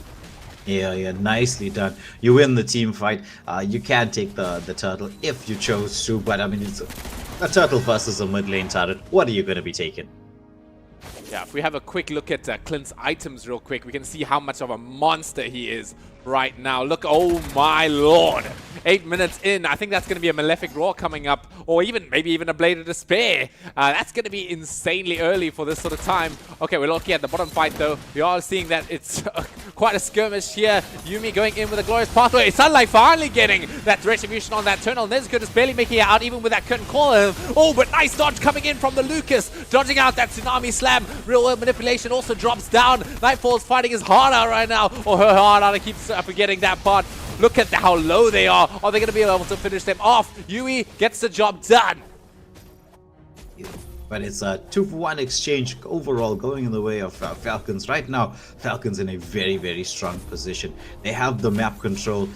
Yeah, nicely done. You win the team fight. You can take the turtle if you chose to, but I mean, it's a turtle versus a mid lane turret. What are you going to be taking? Yeah, if we have a quick look at Clint's items real quick, we can see how much of a monster he is right now. Look, oh my lord. 8 minutes in, I think that's going to be a Malefic Roar coming up, or maybe even a Blade of Despair. That's going to be insanely early for this sort of time. Okay, we're looking at the bottom fight though. We are seeing that it's quite a skirmish here. Yumi going in with a Glorious Pathway. Sunlight finally getting that retribution on that turtle. Nezuko just barely making it out, even with that Curtain Call. Oh, but nice dodge coming in from the Lucas, dodging out that Tsunami Slam. Real world manipulation also drops down. Nightfall's fighting his heart out right now, or her heart out. I keep forgetting that part. Look at how low they are. Are they going to be able to finish them off? Yui gets the job done. But it's a 2-for-1 exchange overall going in the way of Falcons. Right now, Falcons in a very, very strong position. They have the map control.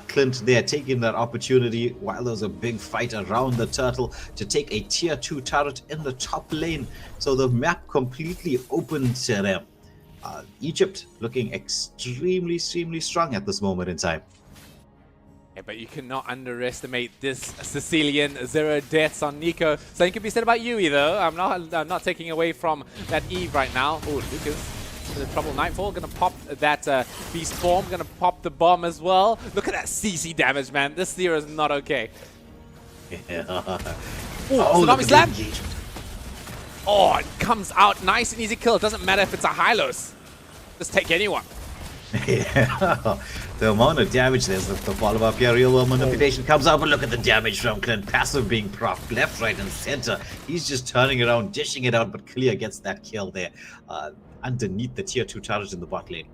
Clint, they are taking that opportunity while there's a big fight around the turtle to take a tier 2 turret in the top lane. So the map completely open to them. Egypt looking extremely strong at this moment in time. but you cannot underestimate this Sicilian. 0 deaths on Nico. Something could be said about Yui though. I'm not taking away from that Eve right now. Oh, Lucas. The trouble Nightfall gonna pop that beast form, gonna pop the bomb as well. Look at that CC damage, man. This Zero is not okay. Yeah. Oh, Tsunami look at the Slam. engagement. Oh, it comes out nice and easy kill. It doesn't matter if it's a Hylos. Just take anyone. Yeah. The amount of damage, there's the follow-up here. Real world manipulation comes out, but look at the damage from Clint. Passive being propped left, right, and center. He's just turning around, dishing it out, but Clear gets that kill there. Underneath the tier 2 charge in the bot lane.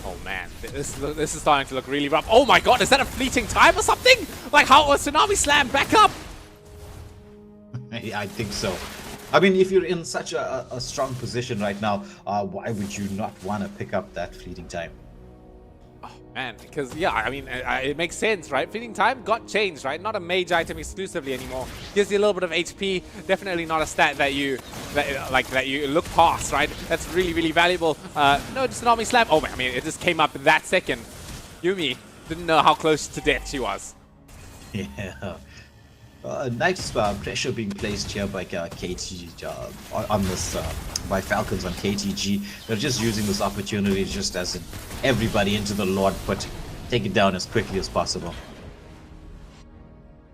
Oh man, this is starting to look really rough. Oh my god, is that a fleeting time or something? Like how was Tsunami Slam back up? I think so. I mean, if you're in such a strong position right now, why would you not want to pick up that fleeting time? Oh man, because yeah, I mean, it makes sense, right? Fleeting time got changed, right? Not a mage item exclusively anymore. Gives you a little bit of HP. Definitely not a stat that you look past, right? That's really, really valuable. No, just Tsunami Slam. Oh man, I mean, it just came up in that second. Yumi didn't know how close to death she was. Yeah. Nice pressure being placed here by KTG on this by Falcons on KTG. They're just using this opportunity just as in everybody into the Lord, but take it down as quickly as possible.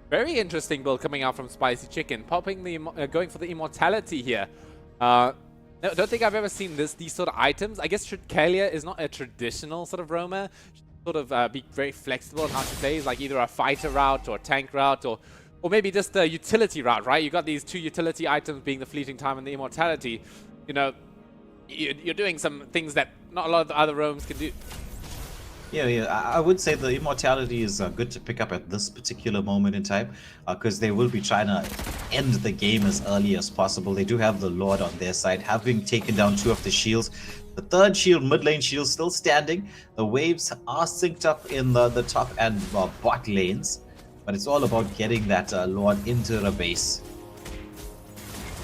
Very interesting build coming out from Spicy Chicken, popping the going for the immortality here. No, don't think I've ever seen these sort of items. I guess Kalia is not a traditional sort of roamer. Sort of be very flexible in how she plays, like either a fighter route or tank route or maybe just a utility route, right? You got these 2 utility items being the fleeting time and the immortality. You know, you're doing some things that not a lot of the other roams can do. Yeah, I would say the immortality is good to pick up at this particular moment in time, because they will be trying to end the game as early as possible. They do have the Lord on their side, having taken down 2 of the shields. The 3rd shield, mid lane shield, still standing. The waves are synced up in the top and bot lanes, but it's all about getting that Lord into the base.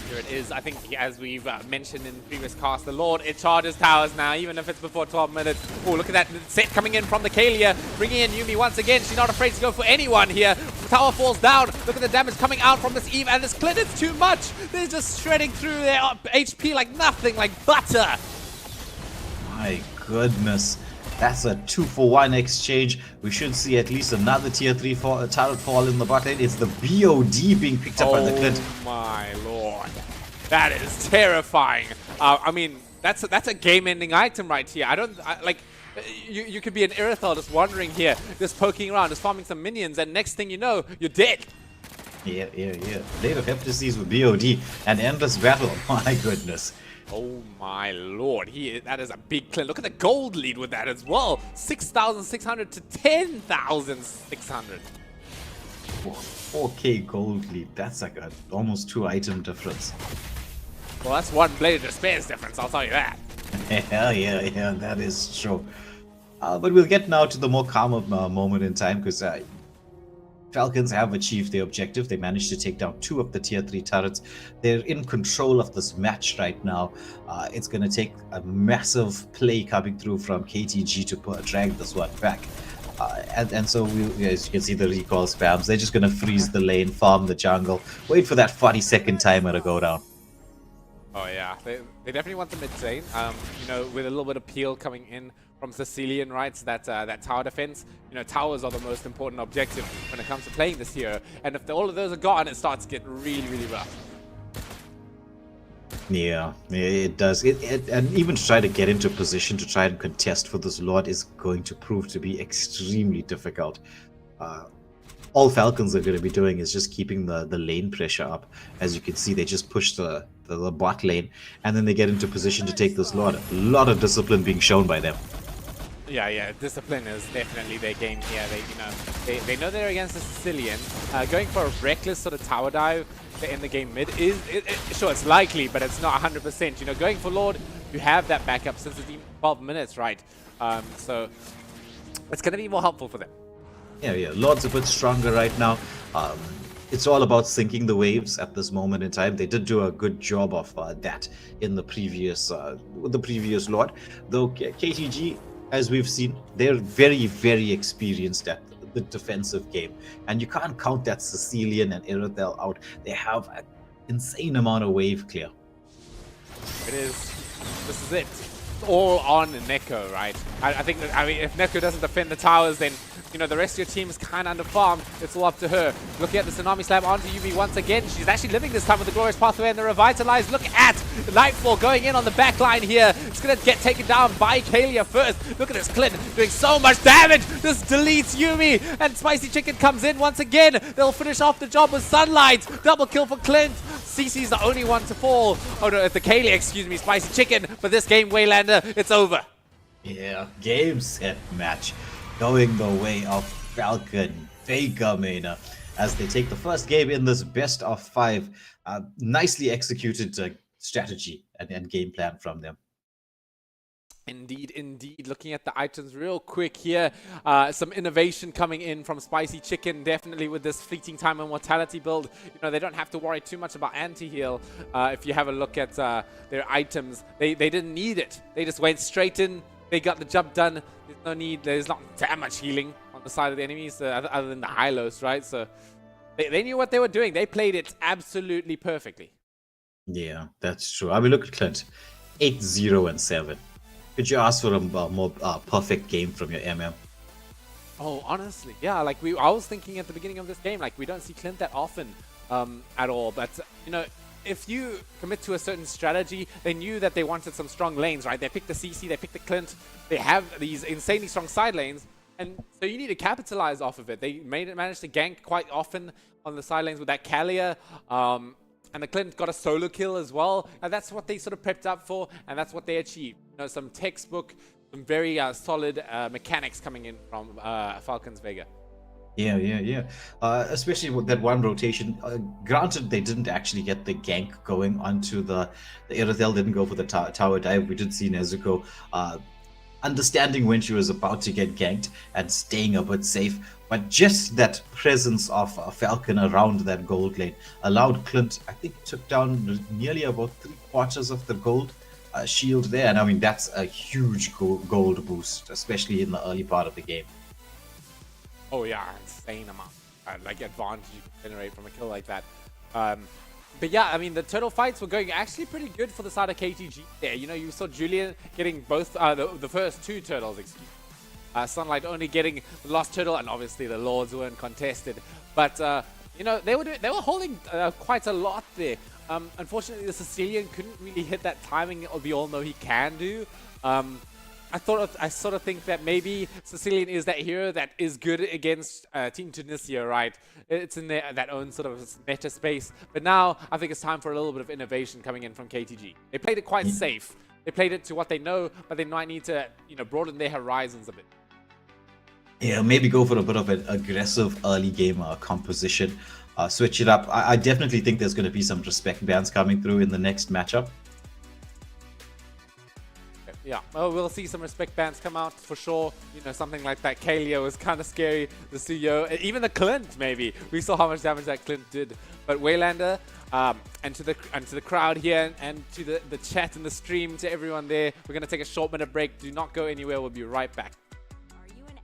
Here it is. I think, as we've mentioned in previous casts, the Lord, it charges towers now, even if it's before 12 minutes. Oh, look at that set coming in from the Kalia, bringing in Yumi once again. She's not afraid to go for anyone here. Tower falls down. Look at the damage coming out from this Eve, and this Clint is too much. They're just shredding through their HP like nothing, like butter. My goodness. That's a 2-for-1 exchange. We should see at least another tier 3 turret fall in the bot lane. It's the BOD being picked up by the Clint. Oh my lord. That is terrifying. I mean, that's a game-ending item right here. You could be an Irithel just wandering here, just poking around, just farming some minions, and next thing you know, you're dead. Yeah. Blade of Heptases with BOD and endless battle. My goodness. Oh my lord, that is a big Clint. Look at the gold lead with that as well. 6,600 to 10,600. 4K gold lead. That's like a almost 2 item difference. Well, that's 1 Blade of Despair's difference, I'll tell you that. Yeah, that is true. But we'll get now to the more calmer moment in time, because Falcons have achieved their objective. They managed to take down 2 of the tier 3 turrets. They're in control of this match right now. It's going to take a massive play coming through from KTG to drag this one back. And so, as you can see, the recall spams. They're just going to freeze the lane, farm the jungle, wait for that 40-second timer to go down. Oh yeah, they definitely want the mid lane. You know, with a little bit of peel coming in from Sicilian, right? So that tower defense. You know, towers are the most important objective when it comes to playing this hero. And if all of those are gone, it starts to get really, really rough. Yeah, it does. And even to try to get into position to try and contest for this Lord is going to prove to be extremely difficult. All Falcons are going to be doing is just keeping the lane pressure up. As you can see, they just push the bot lane, and then they get into position to take this Lord. A lot of discipline being shown by them. Yeah, discipline is definitely their game here. They know they're against the Sicilian. Going for a reckless sort of tower dive in the game mid is sure, it's likely, but it's not 100%. You know, going for Lord, you have that backup since it's even 12 minutes, right? So it's going to be more helpful for them. Yeah. Lord's a bit stronger right now. It's all about syncing the waves at this moment in time. They did do a good job of that in the previous Lord. Though KTG, as we've seen, they're very, very experienced at the defensive game. And you can't count that Sicilian and Irithel out. They have an insane amount of wave clear. It is. This is it. It's all on Neko, right? I think that, I mean, if Neko doesn't defend the towers, then, you know, the rest of your team is kind of underfarmed. It's all up to her. Looking at the Tsunami Slam onto Yubi once again. She's actually living this time with the Glorious Pathway and the Revitalize. Look at Nightfall going in on the back line here. It's going to get taken down by Kalia first. Look at this Clint doing so much damage. This deletes Yumi. And Spicy Chicken comes in once again. They'll finish off the job with Sunlight. Double kill for Clint. CC's the only one to fall. Oh no, it's the Kalia, excuse me, Spicy Chicken. But this game, Waylander, it's over. Yeah, game, set, match. Going the way of Falcon, Faker Maina, as they take the first game in this best of 5. Nicely executed strategy and game plan from them. Indeed, indeed. Looking at the items real quick here. Some innovation coming in from Spicy Chicken, definitely with this fleeting time and mortality build. You know, they don't have to worry too much about anti-heal. If you have a look at their items, they didn't need it. They just went straight in. They got the job done. There's no need. There's not that much healing on the side of the enemies, other than the Hylos, right? So they knew what they were doing. They played it absolutely perfectly. Yeah, that's true. I mean, look at Clint. 8-0-7. Could you ask for a more perfect game from your MM? Oh, honestly, yeah. Like I was thinking at the beginning of this game, like we don't see Clint that often at all. But you know, if you commit to a certain strategy, they knew that they wanted some strong lanes, right? They picked the CC, they picked the Clint. They have these insanely strong side lanes, and so you need to capitalize off of it. They managed to gank quite often on the side lanes with that Kalia. And the Clint got a solo kill as well. And that's what they sort of prepped up for, and that's what they achieved. You know, some textbook, some very solid mechanics coming in from Falcons Vega. Yeah. Especially with that one rotation. Granted, they didn't actually get the gank going onto the Irithel didn't go for the tower dive. We did see Nezuko understanding when she was about to get ganked and staying a bit safe. But just that presence of Falcon around that gold lane allowed Clint, I think, took down nearly about 3/4 of the gold shield there. And I mean, that's a huge gold boost, especially in the early part of the game. Oh yeah, insane amount like advantage you can generate from a kill like that. But yeah, I mean, the turtle fights were going actually pretty good for the side of KTG there. You know, you saw Julian getting both the first 2 turtles, excuse me. Sunlight only getting the last turtle, and obviously the Lords weren't contested. But you know, they were holding quite a lot there. Unfortunately, the Sicilian couldn't really hit that timing we all know he can do. I sort of think that maybe Sicilian is that hero that is good against Team Tunisia, right? It's in that own sort of meta space. But now I think it's time for a little bit of innovation coming in from KTG. They played it quite safe. They played it to what they know, but they might need to, you know, broaden their horizons a bit. Yeah, maybe go for a bit of an aggressive early game composition. Switch it up. I definitely think there's going to be some respect bans coming through in the next matchup. Yeah, well, we'll see some respect bans come out for sure. You know, something like that Kalia was kind of scary. The Suyo, even the Clint, maybe. We saw how much damage that Clint did. But Waylander, and to the crowd here, and to the chat and the stream, to everyone there, we're going to take a short minute break. Do not go anywhere. We'll be right back.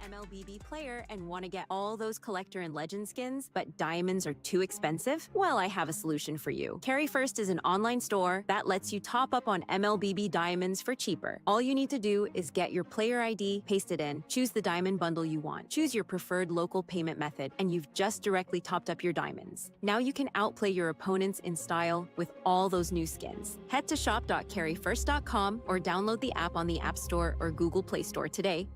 MLBB player and want to get all those collector and legend skins, but diamonds are too expensive? Well, I have a solution for you. Carry1st is an online store that lets you top up on MLBB diamonds for cheaper. All you need to do is get your player ID, paste it in, choose the diamond bundle you want, choose your preferred local payment method, and you've just directly topped up your diamonds. Now you can outplay your opponents in style with all those new skins. Head to shop.carry1st.com or download the app on the App Store or Google Play Store today.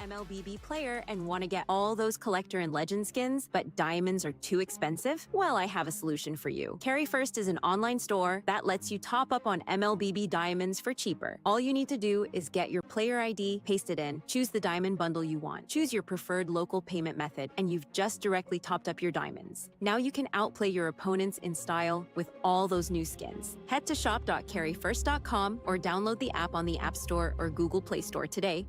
MLBB player and want to get all those collector and legend skins, but diamonds are too expensive? Well, I have a solution for you. Carry1st is an online store that lets you top up on MLBB diamonds for cheaper. All you need to do is get your player ID, paste it in, choose the diamond bundle you want, choose your preferred local payment method, and you've just directly topped up your diamonds. Now you can outplay your opponents in style with all those new skins. Head to shop.carry1st.com or download the app on the App Store or Google Play Store today.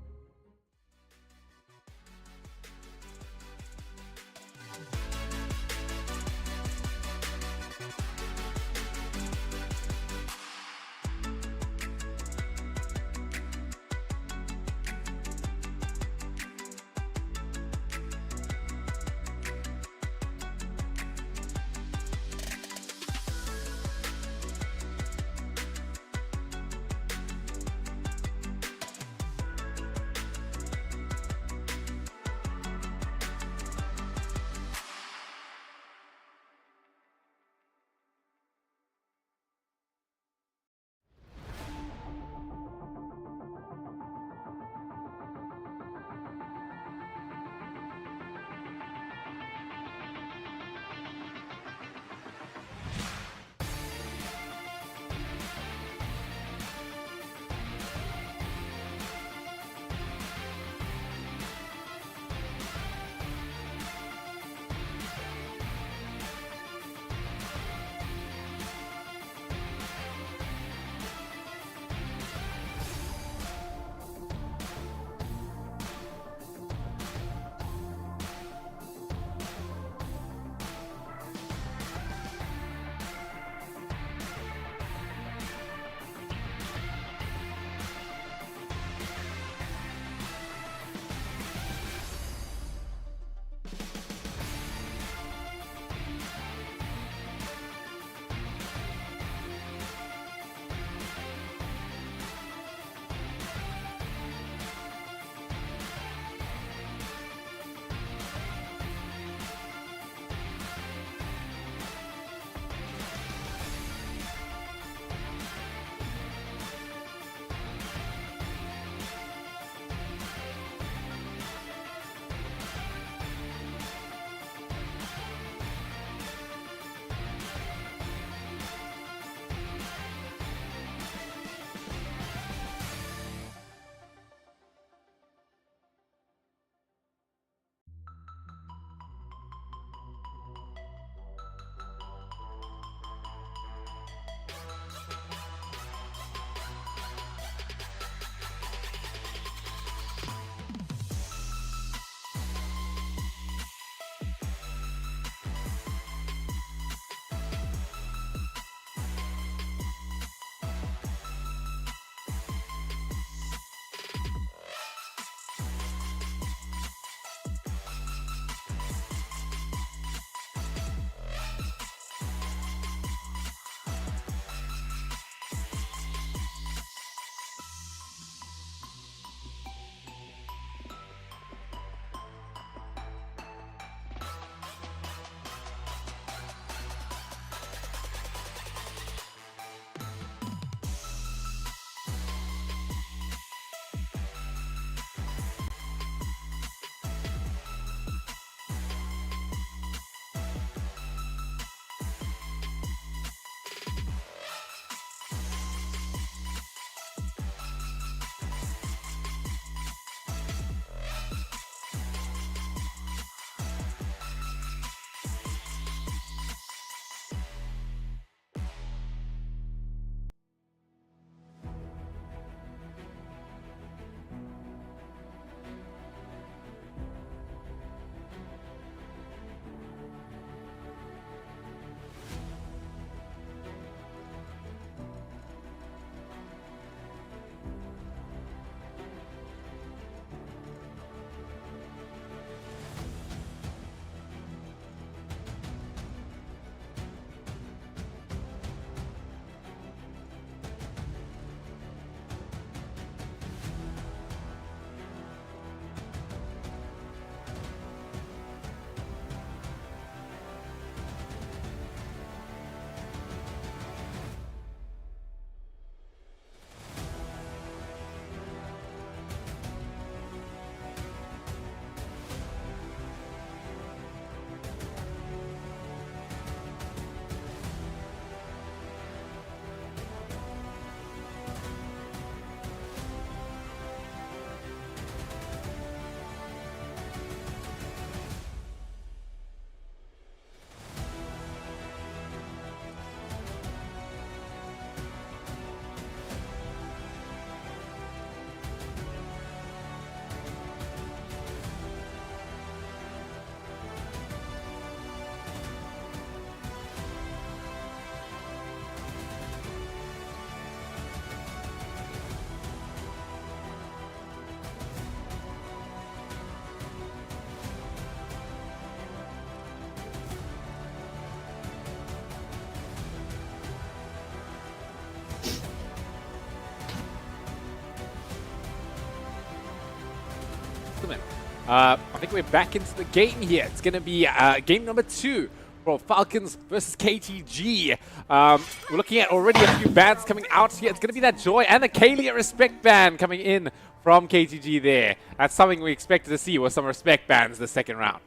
I think we're back into the game here. It's going to be game number 2 for Falcons versus KTG. We're looking at already a few bans coming out here. It's going to be that Joy and the Kalia Respect ban coming in from KTG there. That's something we expected to see with some Respect bans the second round.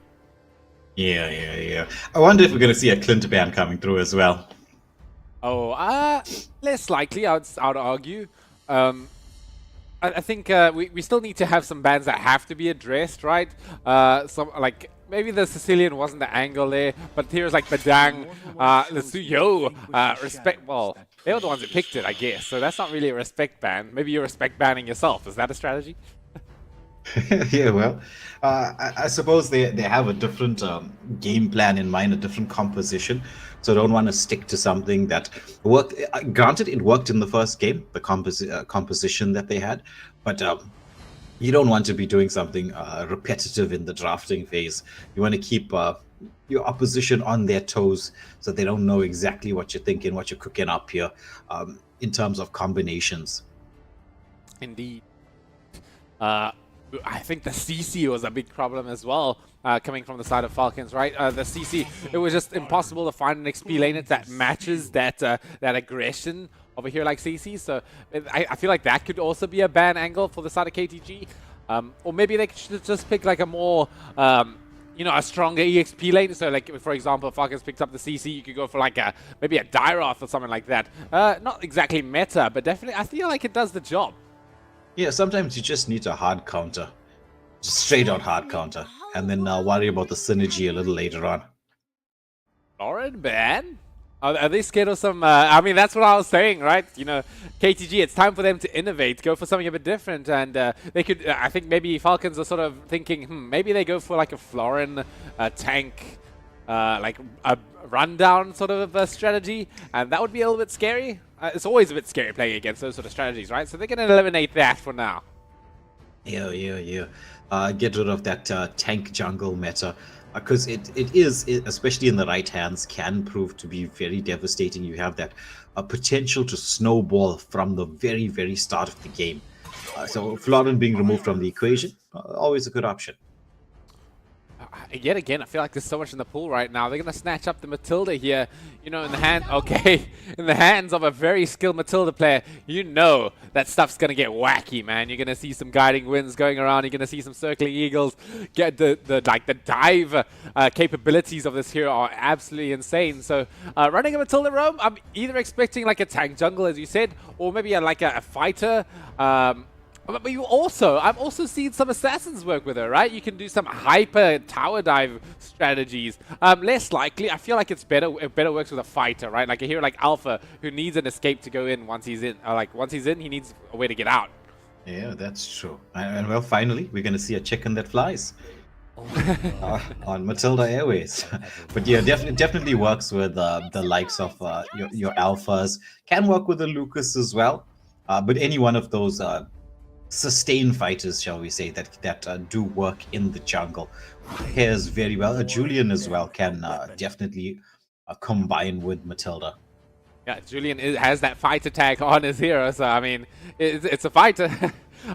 Yeah. I wonder if we're going to see a Clint ban coming through as well. Oh, less likely, I would argue. I think we still need to have some bans that have to be addressed, right? Some like maybe the Sicilian wasn't the angle there, but here's like Badang, the Suyo, Respect. Well, they were the ones that picked it, I guess. So that's not really a Respect ban. Maybe you're Respect banning yourself. Is that a strategy? Yeah, well, I suppose they have a different game plan in mind, a different composition. So don't want to stick to something that worked. Granted, it worked in the first game, the composition that they had, but you don't want to be doing something repetitive in the drafting phase. You want to keep your opposition on their toes so they don't know exactly what you're thinking, what you're cooking up here in terms of combinations. Indeed. I think the CC was a big problem as well, coming from the side of Falcons, right? The CC, it was just impossible to find an XP laner that matches that that aggression over here like CC. So I feel like that could also be a ban angle for the side of KTG. Or maybe they should just pick like a more, you know, a stronger EXP lane. So like, for example, if Falcons picked up the CC, you could go for like maybe a Dyroth or something like that. Not exactly meta, but definitely I feel like it does the job. Yeah, sometimes you just need a hard counter. Just straight out hard counter. And then worry about the synergy a little later on. Lauren, ban? Are they scared of some... I mean, that's what I was saying, right? You know, KTG, it's time for them to innovate, go for something a bit different. And they could... I think maybe Falcons are sort of thinking, maybe they go for like a Florin tank, like a rundown sort of a strategy. And that would be a little bit scary. It's always a bit scary playing against those sort of strategies, right? So they're going to eliminate that for now. Yeah. Get rid of that tank jungle meta. Because it is, especially in the right hands, can prove to be very devastating. You have that potential to snowball from the very, very start of the game. So Florin being removed from the equation, always a good option. Yet again, I feel like there's so much in the pool right now. They're going to snatch up the Matilda here, you know, in the hand. Okay, in the hands of a very skilled Matilda player. You know that stuff's going to get wacky, man. You're going to see some guiding winds going around. You're going to see some circling eagles. Get the dive capabilities of this hero are absolutely insane. So running a Matilda roam, I'm either expecting like a tank jungle, as you said, or maybe like a fighter. But I've also seen some assassins work with her, right? You can do some hyper tower dive strategies. Less likely, I feel like it better works with a fighter, right? Like a hero like Alpha, who needs an escape to go in once he's in. Once he's in, he needs a way to get out. Yeah, that's true. And well, finally, we're going to see a chicken that flies on Matilda Airways. But yeah, definitely works with the likes of your Alphas. Can work with the Lucas as well. But any one of those sustained fighters, shall we say, that do work in the jungle pairs very well. Julian as well can definitely combine with Matilda. Yeah, Julian has that fighter tag on his hero, so I mean, it's a fighter.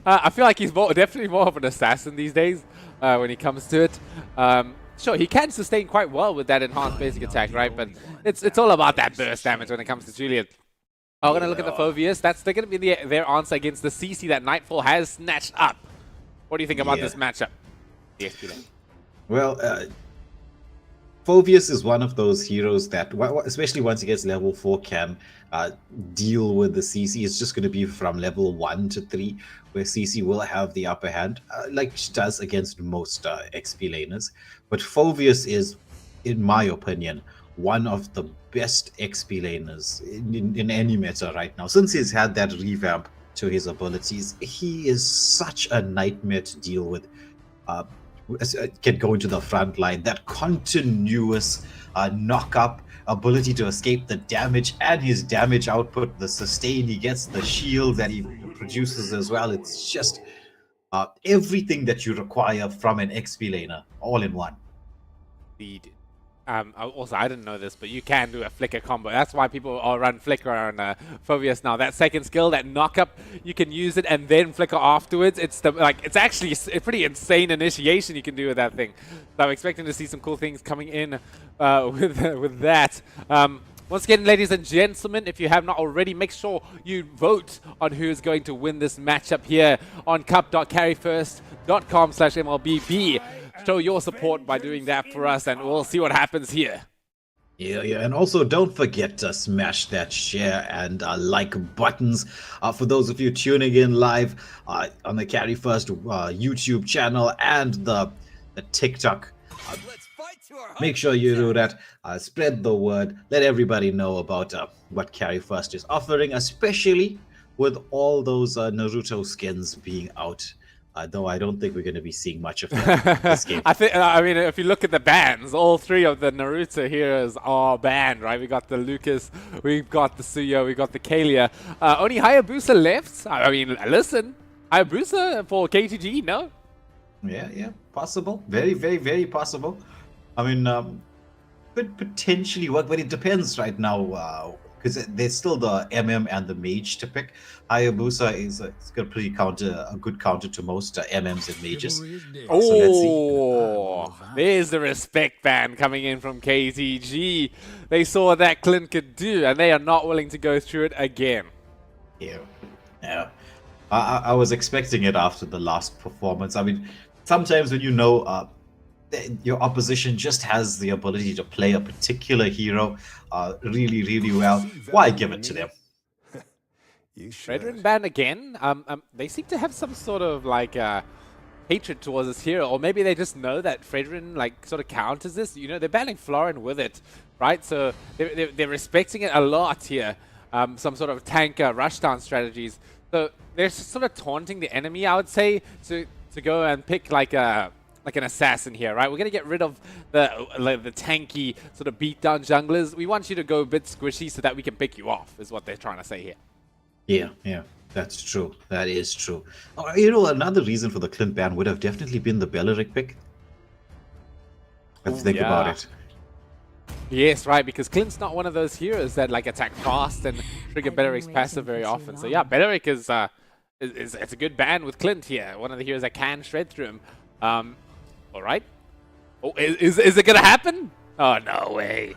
I feel like he's definitely more of an assassin these days when he comes to it. Sure, he can sustain quite well with that enhanced basic attack, right? But it's all about that burst damage when it comes to Julian. I'm going to look at the Phoveus. They're going to be their answer against the CC that Nightfall has snatched up. What do you think about this matchup? Well, Phoveus is one of those heroes that, especially once he gets level 4, can deal with the CC. It's just going to be from level 1 to 3, where CC will have the upper hand, like she does against most XP laners. But Phoveus is, in my opinion, one of the best XP laners in any meta right now. Since he's had that revamp to his abilities, he is such a nightmare to deal with. Can go into the front line. That continuous knock-up ability to escape the damage, and his damage output, the sustain he gets, the shield that he produces as well. It's just everything that you require from an XP laner, all in one. Indeed. Also, I didn't know this, but you can do a flicker combo. That's why people all run flicker on Phobius now. That second skill, that knock up, you can use it and then flicker afterwards. It's it's actually a pretty insane initiation you can do with that thing. So I'm expecting to see some cool things coming in with that. Once again, ladies and gentlemen, if you have not already, make sure you vote on who is going to win this matchup here on cup.carryfirst.com/MLBB. Show your support by doing that for us, and we'll see what happens here. Yeah, and also don't forget to smash that share and like buttons. For those of you tuning in live on the Carry1st YouTube channel and the TikTok, make sure you do that. Spread the word. Let everybody know about what Carry1st is offering, especially with all those Naruto skins being out. Though I don't think we're going to be seeing much of that this game. I mean, if you look at the bans, all three of the Naruto heroes are banned, right? We got the Lucas, we've got the Suyo, we got the Kalia. Only Hayabusa left. I mean, listen, Hayabusa for KTG, no? Yeah, possible. Very, very, very possible. I mean, could potentially work, but it depends right now. Because there's still the MM and the Mage to pick. Hayabusa is it's got a good counter to most MMs and Mages. Oh, so let's see. There's the respect ban coming in from KTG. They saw what that Clint could do, and they are not willing to go through it again. Yeah. I was expecting it after the last performance. I mean, sometimes when you know your opposition just has the ability to play a particular hero really, really well, why give it to them? Fredrin ban again? They seem to have some sort of like hatred towards this hero, or maybe they just know that Fredrin like sort of counters this. You know, they're banning Florin with it, right? So they're respecting it a lot here. Some sort of tank rushdown strategies. So they're sort of taunting the enemy, I would say, to go and pick like an assassin here, right? We're gonna get rid of the tanky sort of beat down junglers. We want you to go a bit squishy so that we can pick you off, is what they're trying to say here. Yeah, that's true. That is true. You know, another reason for the Clint ban would have definitely been the Belleric pick. Let's think about it. Yes, right, because Clint's not one of those heroes that like attack fast and trigger Belleric's passive very often. So yeah, Belleric is it's a good ban with Clint here. One of the heroes that can shred through him. All right. Oh, is it gonna happen? Oh, no way.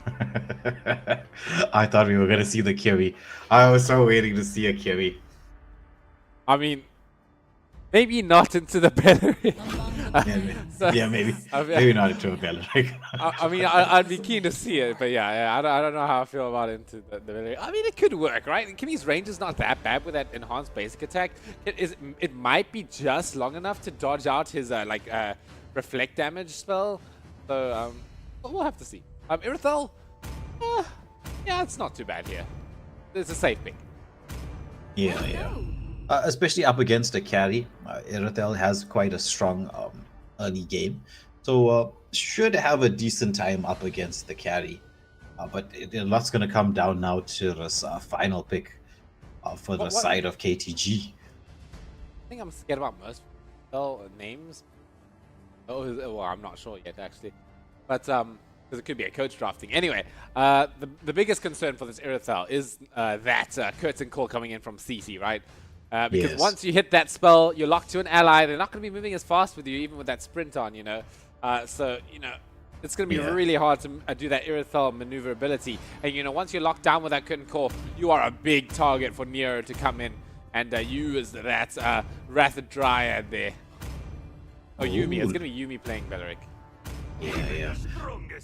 I thought we were gonna see the Kiwi. I was so waiting to see a Kiwi. I mean, maybe not into the Belleric. Maybe not into a Belleric. I mean, I'd be keen to see it, but yeah, I don't know how I feel about into the Belleric. I mean, it could work, right? Kimmy's range is not that bad with that enhanced basic attack. It might be just long enough to dodge out his reflect damage spell. So we'll have to see. Irithel, yeah, it's not too bad here. It's a safe pick. Yeah. Especially up against a carry, Irithel has quite a strong early game, so should have a decent time up against the carry. But a lot's going to come down now to this final pick for the side of KTG. I think I'm scared about most names. Well, I'm not sure yet, actually. But because it could be a coach drafting. Anyway, the biggest concern for this Irithel is that curtain call coming in from CC, right? Because once you hit that spell, you're locked to an ally. They're not going to be moving as fast with you, even with that sprint on, you know. So, you know, it's going to be really hard to do that Irithel maneuverability. And, you know, once you're locked down with that curtain call, you are a big target for Nero to come in and use that Wrath Dryad there. Oh, Yumi. It's going to be Yumi playing Belleric. Yeah.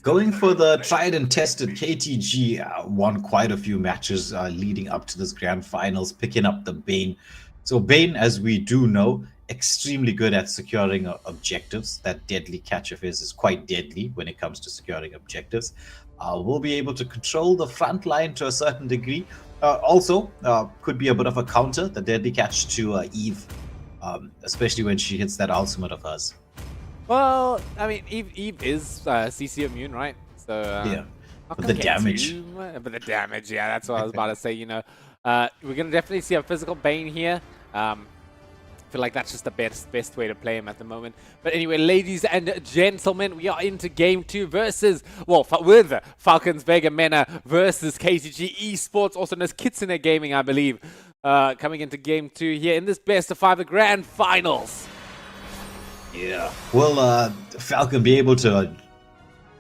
Going for the tried and tested, KTG won quite a few matches leading up to this grand finals, picking up the Bane. So Bane, as we do know, extremely good at securing objectives. That deadly catch of his is quite deadly when it comes to securing objectives. Will be able to control the front line to a certain degree. Also, could be a bit of a counter, the deadly catch to Eve, especially when she hits that ultimate of hers. Well, I mean, Eve is CC immune, right? So yeah, but the damage. But the damage, yeah, that's what I was about to say. You know, we're gonna definitely see a physical Bane here. feel like that's just the best way to play him at the moment. But anyway, ladies and gentlemen, we are into game 2 versus, well, with Falcons Vega Mena versus KTG Esports, also known as Kitsune Gaming, I believe, coming into game 2 here in this best of 5, the grand finals. Yeah. Will Falcon be able to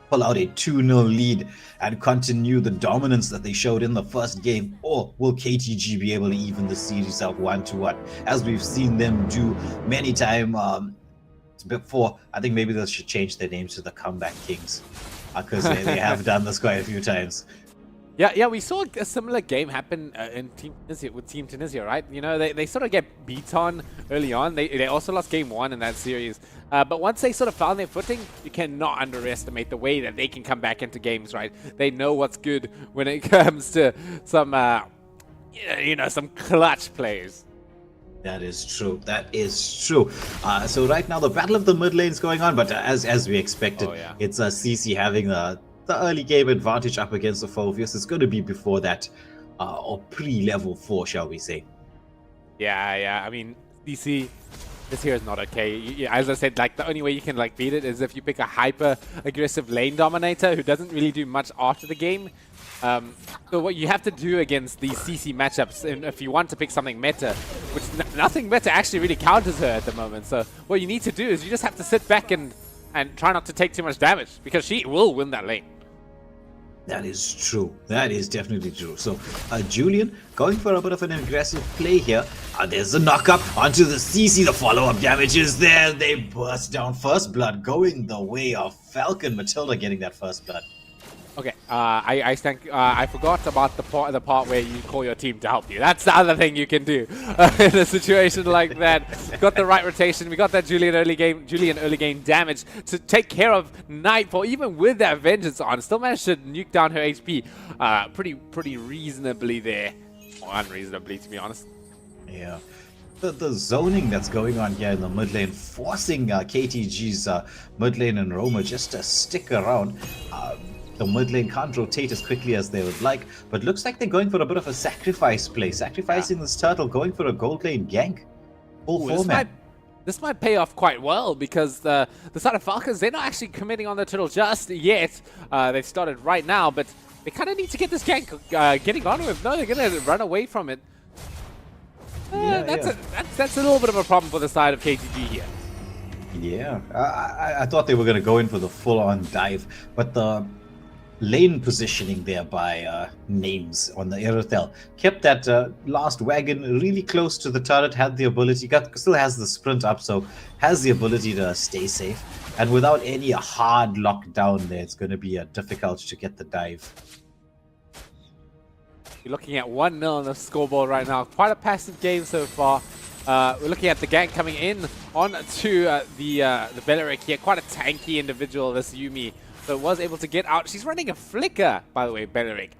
pull out a 2-0 lead and continue the dominance that they showed in the first game, or will KTG be able to even the series out 1-1, as we've seen them do many times before? I think maybe they should change their names to the Comeback Kings, because they have done this quite a few times. Yeah, we saw a similar game happen in Team Tunisia, right? You know, they sort of get beat on early on. They also lost game 1 in that series. But once they sort of found their footing, you cannot underestimate the way that they can come back into games, right? They know what's good when it comes to some, some clutch plays. That is true. That is true. So right now the battle of the mid lane is going on, but as we expected, it's CC having the early game advantage up against the Phoveus. It's going to be before that, or pre-level 4, shall we say. Yeah. I mean, CC, this here is not okay. As I said, like, the only way you can like beat it is if you pick a hyper-aggressive lane dominator who doesn't really do much after the game. So what you have to do against these CC matchups, and if you want to pick something meta, which nothing meta actually really counters her at the moment. So what you need to do is you just have to sit back and try not to take too much damage, because she will win that lane. That is true. That is definitely true. So, Julian going for a bit of an aggressive play here. There's a knock-up onto the CC. The follow-up damage is there. They burst down. First blood going the way of Falcon. Matilda getting that first blood. Okay, I forgot about the part where you call your team to help you. That's the other thing you can do in a situation like that. Got the right rotation. We got that Julian early game damage to take care of Nightfall, even with that Vengeance on. Still managed to nuke down her HP pretty reasonably there. Or unreasonably, to be honest. Yeah. The zoning that's going on here in the mid lane, forcing KTG's mid lane and Roma just to stick around. The mid lane can't rotate as quickly as they would like, but looks like they're going for a bit of a sacrifice play. Sacrificing this turtle, going for a gold lane gank. Full format. This might pay off quite well, because the side of Falcons, they're not actually committing on the turtle just yet. They've started right now, but they kind of need to get this gank getting on with. No, they're going to run away from it. That's a little bit of a problem for the side of KTG here. Yeah, I thought they were going to go in for the full-on dive, but the lane positioning there by names on the Aerothel kept that last wagon really close to the turret, had the ability, still has the sprint up, so has the ability to stay safe. And without any hard lockdown there, it's going to be difficult to get the dive. You're looking at 1-0 on the scoreboard right now. Quite a passive game so far. We're looking at the gank coming in on to the Belleric here. Quite a tanky individual, this Yumi. So was able to get out. She's running a flicker, by the way, Belleric.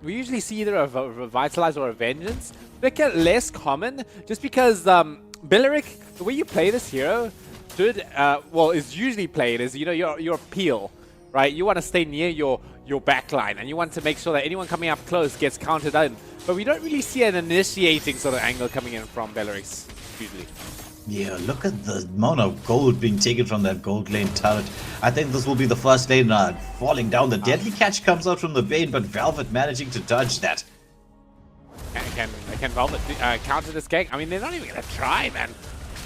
We usually see either a Revitalize or a Vengeance. Flicker less common, just because Belleric, the way you play this hero, is usually played as, you know, your peel, right? You want to stay near your backline, and you want to make sure that anyone coming up close gets countered in. But we don't really see an initiating sort of angle coming in from Belleric usually. Yeah, look at the amount of gold being taken from that gold lane turret. I think this will be the first lane falling down. The deadly catch comes out from the Vayne, but Velvet managing to dodge that. Can Velvet counter this gank? I mean, they're not even going to try, man.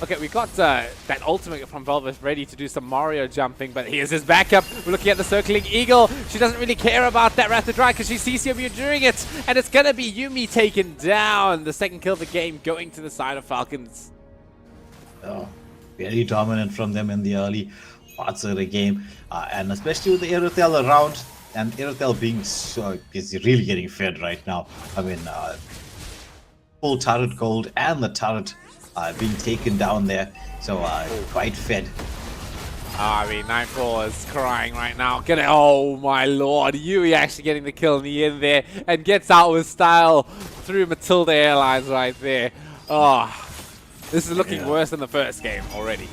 Okay, we got that ultimate from Velvet ready to do some Mario jumping, but here's his backup. We're looking at the circling eagle. She doesn't really care about that Wrath of Dry because she sees Yumi doing it, and it's going to be Yumi taken down. The second kill of the game going to the side of Falcons. Oh, very dominant from them in the early parts of the game, and especially with the Aerothel around, and Aerothel being is really getting fed right now. I mean, full turret gold and the turret being taken down there, so quite fed. I mean, Nightfall is crying right now. Oh my lord, Yui actually getting the kill in the end there, and gets out with style through Matilda Airlines right there. Oh. This is looking worse than the first game already.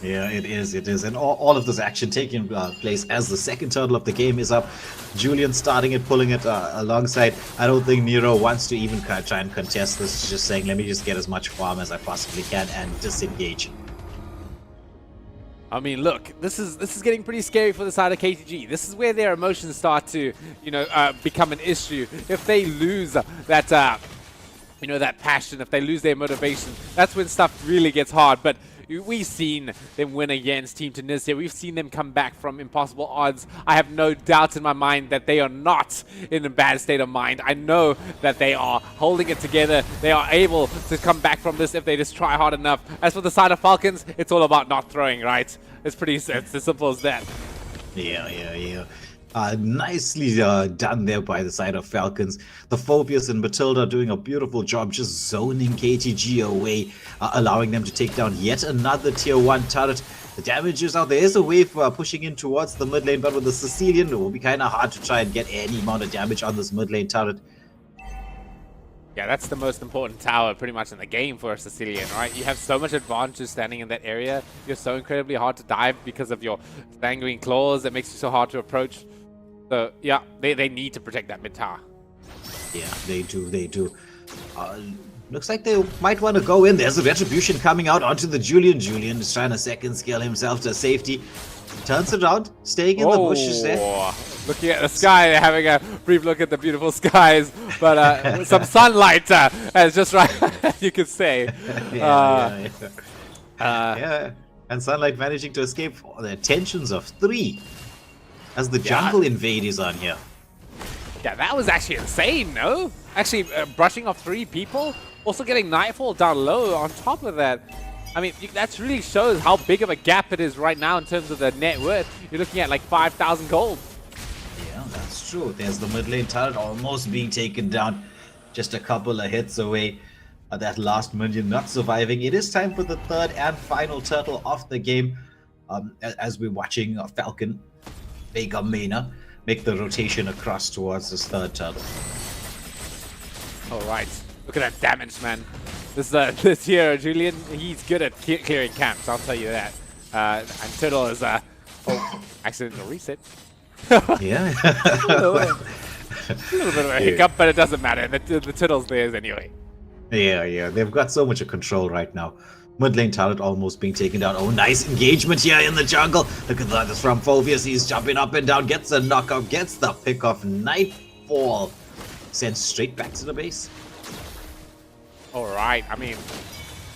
Yeah, it is. And all of this action taking place as the second turtle of the game is up. Julian starting it, pulling it alongside. I don't think Nero wants to even try and contest this. He's just saying, let me just get as much farm as I possibly can and disengage. I mean, look, this is getting pretty scary for the side of KTG. This is where their emotions start to, become an issue. If they lose that, that passion, if they lose their motivation, that's when stuff really gets hard. But we've seen them win against Team Tunisia. We've seen them come back from impossible odds. I have no doubt in my mind that they are not in a bad state of mind. I know that they are holding it together. They are able to come back from this if they just try hard enough. As for the side of Falcons, it's all about not throwing, right? It's as simple as that. Yeah. Nicely done there by the side of Falcons. The Phobius and Matilda doing a beautiful job just zoning KTG away, allowing them to take down yet another tier 1 turret. The damage is out. There is a wave pushing in towards the mid lane, but with the Sicilian, it will be kind of hard to try and get any amount of damage on this mid lane turret. Yeah, that's the most important tower pretty much in the game for a Sicilian, right? You have so much advantage standing in that area. You're so incredibly hard to dive because of your sanguine claws. That makes you so hard to approach. So, yeah, they need to protect that mid tower. Yeah, they do. Looks like they might want to go in. There's a retribution coming out onto the Julian. Julian is trying to second scale himself to safety. Turns around, staying in the bushes there. Looking at the sky, having a brief look at the beautiful skies, but some sunlight as just right, you could say. Yeah. And Sunlight managing to escape the attentions of 3 as the jungle invade is on here. Yeah, that was actually insane, no? Actually, brushing off 3 people, also getting Nightfall down low on top of that. I mean, that really shows how big of a gap it is right now in terms of the net worth. You're looking at like 5,000 gold. Yeah, that's true. There's the mid lane turret almost being taken down. Just a couple of hits away. That last minion not surviving. It is time for the third and final turtle of the game. As we're watching Falcon, Vega Mena make the rotation across towards this third turtle. All right. Look at that damage, man. This here, Julian, he's good at clearing camps, I'll tell you that. And Turtle is, accidental reset. Yeah. a little bit of a hiccup, but it doesn't matter. The Turtle's theirs anyway. Yeah. They've got so much of control right now. Mid lane turret almost being taken down. Oh, nice engagement here in the jungle. Look at that. It's from Phobius. He's jumping up and down. Gets the knockout. Gets the pick off. Nightfall. Sent straight back to the base. Alright, I mean,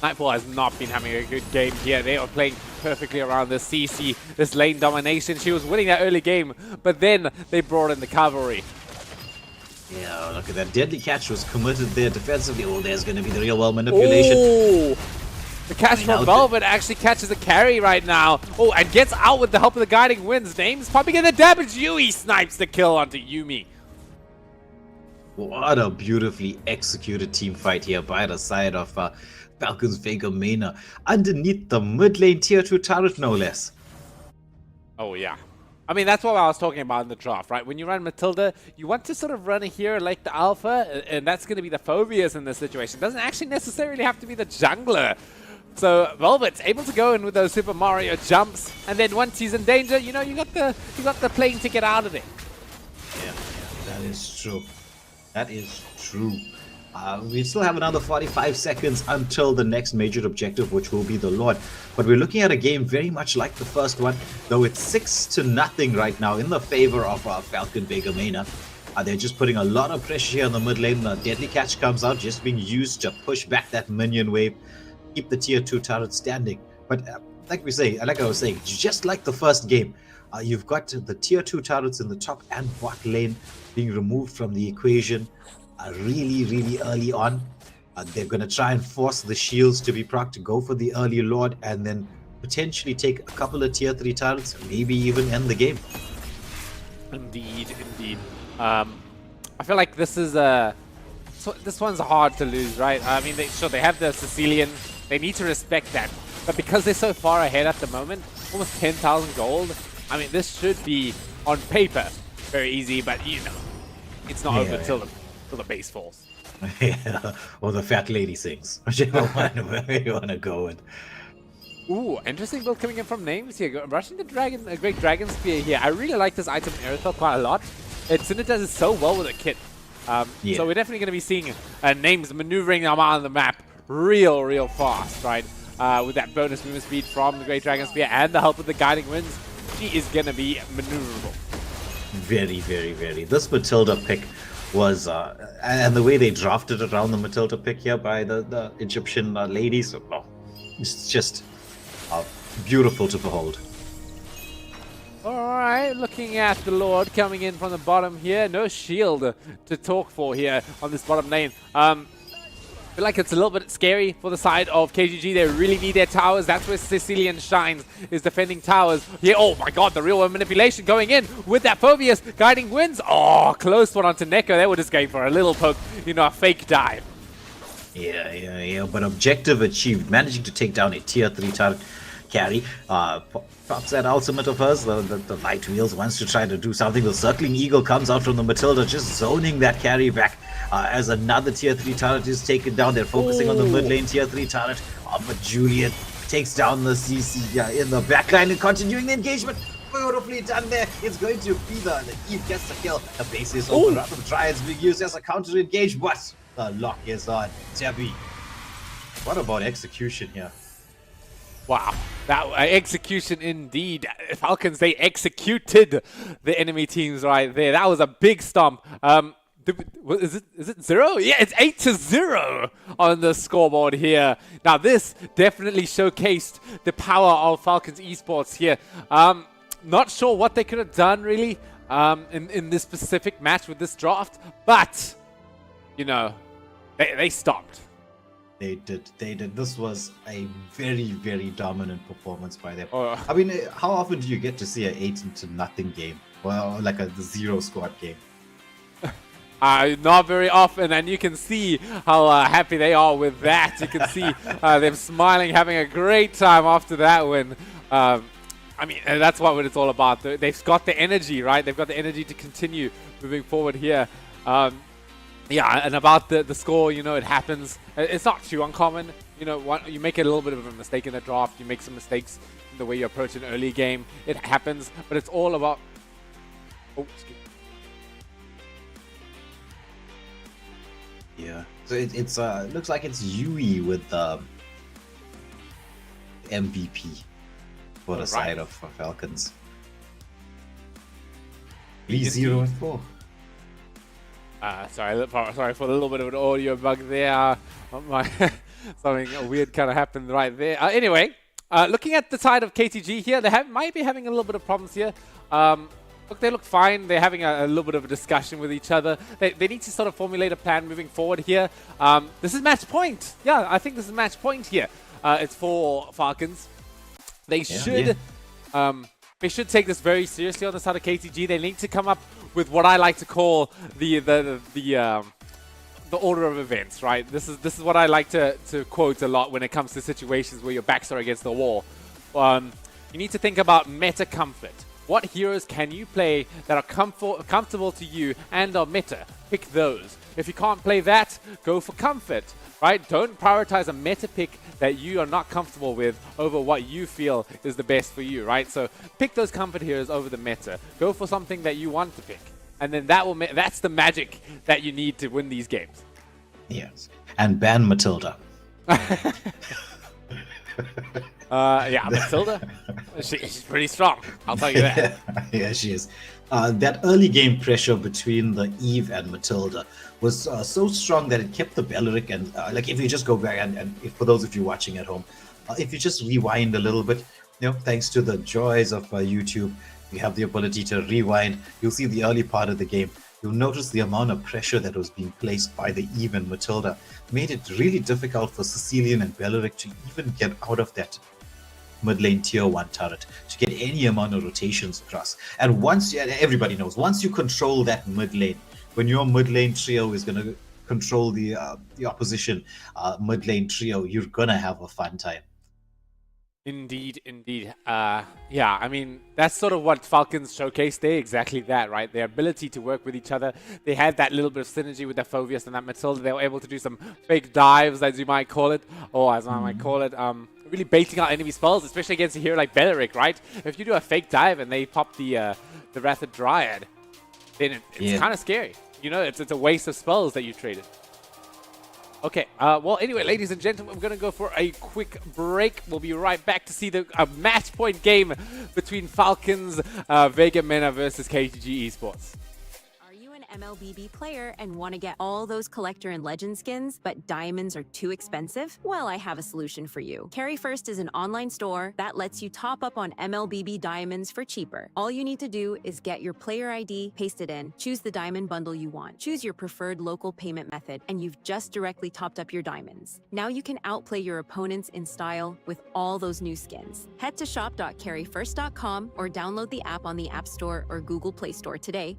Nightfall has not been having a good game here. They are playing perfectly around this CC, this lane domination. She was winning that early game, but then they brought in the cavalry. Yeah, look at that. Deadly catch was committed there defensively. Oh, there's going to be the real world manipulation. Oh, the catch from Velvet actually catches a carry right now. Oh, and gets out with the help of the guiding winds. Name's probably getting the damage. Yui snipes the kill onto Yumi. What a beautifully executed team fight here by the side of Falcons Vega Mena. Underneath the mid lane tier 2 turret, no less. Oh, yeah. I mean, that's what I was talking about in the draft, right? When you run Matilda, you want to sort of run a hero like the Alpha, and that's going to be the Phobius in this situation. It doesn't actually necessarily have to be the jungler. So Velvet's able to go in with those Super Mario jumps, and then once he's in danger, you got the plane ticket out of it. Yeah, that is true. That is true. We still have another 45 seconds until the next major objective, which will be the Lord. But we're looking at a game very much like the first one, though it's 6-0 right now in the favor of Falcon Vega Mena. They're just putting a lot of pressure here on the mid lane. The Deadly Catch comes out, just being used to push back that minion wave, keep the tier 2 turret standing. But like I was saying, just like the first game, you've got the tier 2 turrets in the top and bot lane being removed from the equation really early on. They're going to try and force the shields to be proc to go for the early Lord and then potentially take a couple of tier 3 turrets, maybe even end the game. Indeed. I feel like this is this one's hard to lose, right? I mean, they have the Sicilian. They need to respect that. But because they're so far ahead at the moment, almost 10,000 gold, I mean, this should be, on paper, very easy, but it's not over till the base falls. Yeah, or the fat lady sings, whichever one you want to go with. Ooh, interesting build coming in from Names here. Rushing the Dragon, a Great Dragon Spear here. I really like this item in Aerothel quite a lot. It synergizes so well with a kit. So we're definitely going to be seeing Names maneuvering them on the map real fast, right? With that bonus movement speed from the Great Dragon Spear and the help of the Guiding Winds, she is going to be maneuverable. Very. This Matilda pick was, and the way they drafted around the Matilda pick here by the Egyptian ladies, oh, it's just beautiful to behold. Alright, looking at the Lord coming in from the bottom here. No shield to talk for here on this bottom lane. I feel like it's a little bit scary for the side of KGG. They really need their towers. That's where Sicilian shines, is defending towers. Here, oh my god, the real manipulation going in with that Phobius. Guiding Winds. Oh, close one onto Neko. They were just going for a little poke, you know, a fake dive. Yeah. But objective achieved. Managing to take down a tier 3 turret carry. Pops that ultimate of hers. The Light Wheels wants to try to do something. The Circling Eagle comes out from the Matilda, just zoning that carry back. As another tier 3 turret is taken down. They're focusing on the mid lane tier 3 turret. But Julian takes down the CC in the backline and continuing the engagement. Beautifully done there. It's going to be the Eve gets the kill. The base is open. Wrath of Triads being used as a counter engage, but the lock is on. Debbie. What about execution here? Wow, that execution indeed. Falcons, they executed the enemy teams right there. That was a big stomp. Is it 0? Yeah, it's 8-0 on the scoreboard here. Now this definitely showcased the power of Falcons esports here. Not sure what they could have done really in this specific match with this draft, but you know, they stopped. They did. This was a very dominant performance by them. Oh. I mean, how often do you get to see an 8-0 game? Well, like a 0 squad game. Not very often, and you can see how happy they are with that. You can see them smiling, having a great time after that win. I mean, that's what it's all about. They've got the energy, right? They've got the energy to continue moving forward here. Yeah, and about the score, you know, it happens. It's not too uncommon. You know, you make a little bit of a mistake in the draft. You make some mistakes in the way you approach an early game. It happens, but it's all about... Oh, excuse me. Yeah. So it's looks like it's Yui with MVP for the side of Falcons. 3-0-4. Sorry for a little bit of an audio bug there. Something weird kind of happened right there. Anyway, looking at the side of KTG here, they might be having a little bit of problems here. Look, they look fine. They're having a little bit of a discussion with each other. They need to sort of formulate a plan moving forward here. This is match point. Yeah, I think this is match point here. It's for Falcons. They should take this very seriously on the side of KTG. They need to come up with what I like to call the order of events, right? This is what I like to quote a lot when it comes to situations where your backs are against the wall. You need to think about meta comfort. What heroes can you play that are comfortable to you and are meta? Pick those. If you can't play that, go for comfort, right? Don't prioritize a meta pick that you are not comfortable with over what you feel is the best for you, right? So pick those comfort heroes over the meta. Go for something that you want to pick. And then that's the magic that you need to win these games. Yes. And ban Matilda. Yeah, Matilda, she's pretty strong. I'll tell you that. Yeah, she is. That early game pressure between the Eve and Matilda was so strong that it kept the Belleric. And like, if you just go back and if, for those of you watching at home, if you just rewind a little bit, you know, thanks to the joys of YouTube, you have the ability to rewind. You'll see the early part of the game. You'll notice the amount of pressure that was being placed by the Eve and Matilda made it really difficult for Sicilian and Belleric to even get out of that mid lane tier 1 turret, to get any amount of rotations across. And once, everybody knows, once you control that mid lane, when your mid lane trio is going to control the opposition mid lane trio, you're going to have a fun time. Indeed. Yeah, I mean, that's sort of what Falcons showcased there, exactly that, right? Their ability to work with each other. They had that little bit of synergy with that Phobius and that Matilda. They were able to do some fake dives, as you might call it, or as I might call it. really baiting out enemy spells, especially against a hero like Beleric, right? If you do a fake dive and they pop the Wrath Dryad, then it's kind of scary. You know, it's a waste of spells that you traded. Okay, well, anyway, ladies and gentlemen, we're going to go for a quick break. We'll be right back to see the match point game between Falcons, Vega Mena versus KTG Esports. Are you an MLBB player and want to get all those collector and legend skins, but diamonds are too expensive? Well, I have a solution for you. Carry1st is an online store that lets you top up on MLBB diamonds for cheaper. All you need to do is get your player ID, paste it in, choose the diamond bundle you want, choose your preferred local payment method, and you've just directly topped up your diamonds. Now you can outplay your opponents in style with all those new skins. Head to shop.carry1st.com or download the app on the App Store or Google Play Store today.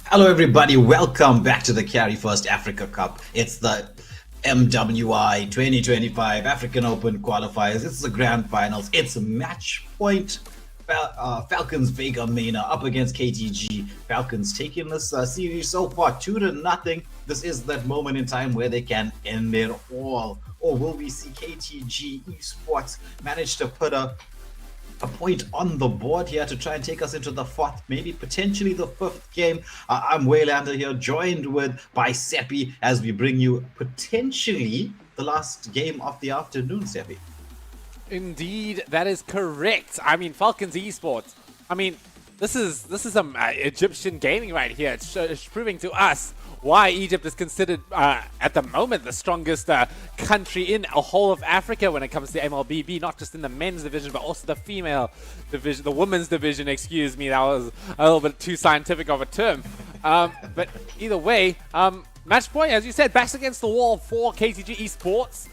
Hello everybody, welcome back to the Carry1st Africa Cup. It's the MWI 2025 African Open Qualifiers. It's the grand finals. It's match point. Falcons Vega Mena up against KTG. Falcons taking this series so far 2-0. This is that moment in time where they can end it all. Or will we see KTG Esports manage to put a point on the board here to try and take us into the fourth, maybe potentially the fifth game? I'm Waylander here, joined by Seppi as we bring you potentially the last game of the afternoon, Seppi. Indeed, that is correct. I mean, Falcons Esports. I mean, this is some Egyptian gaming right here. It's proving to us why Egypt is considered, at the moment, the strongest country in a whole of Africa when it comes to MLBB, not just in the men's division, but also the female division, the women's division, excuse me. That was a little bit too scientific of a term. But either way, match point, as you said, backs against the wall for KTG Esports.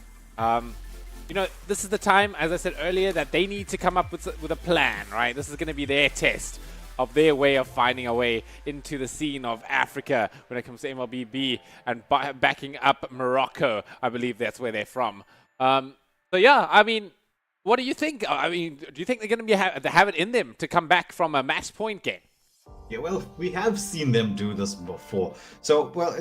You know, this is the time, as I said earlier, that they need to come up with a plan, right? This is going to be their test of their way of finding a way into the scene of Africa when it comes to MLBB and backing up Morocco. I believe that's where they're from. So yeah, I mean, what do you think? I mean, do you think they're going to have it in them to come back from a match point game? Yeah, well, we have seen them do this before. So, well,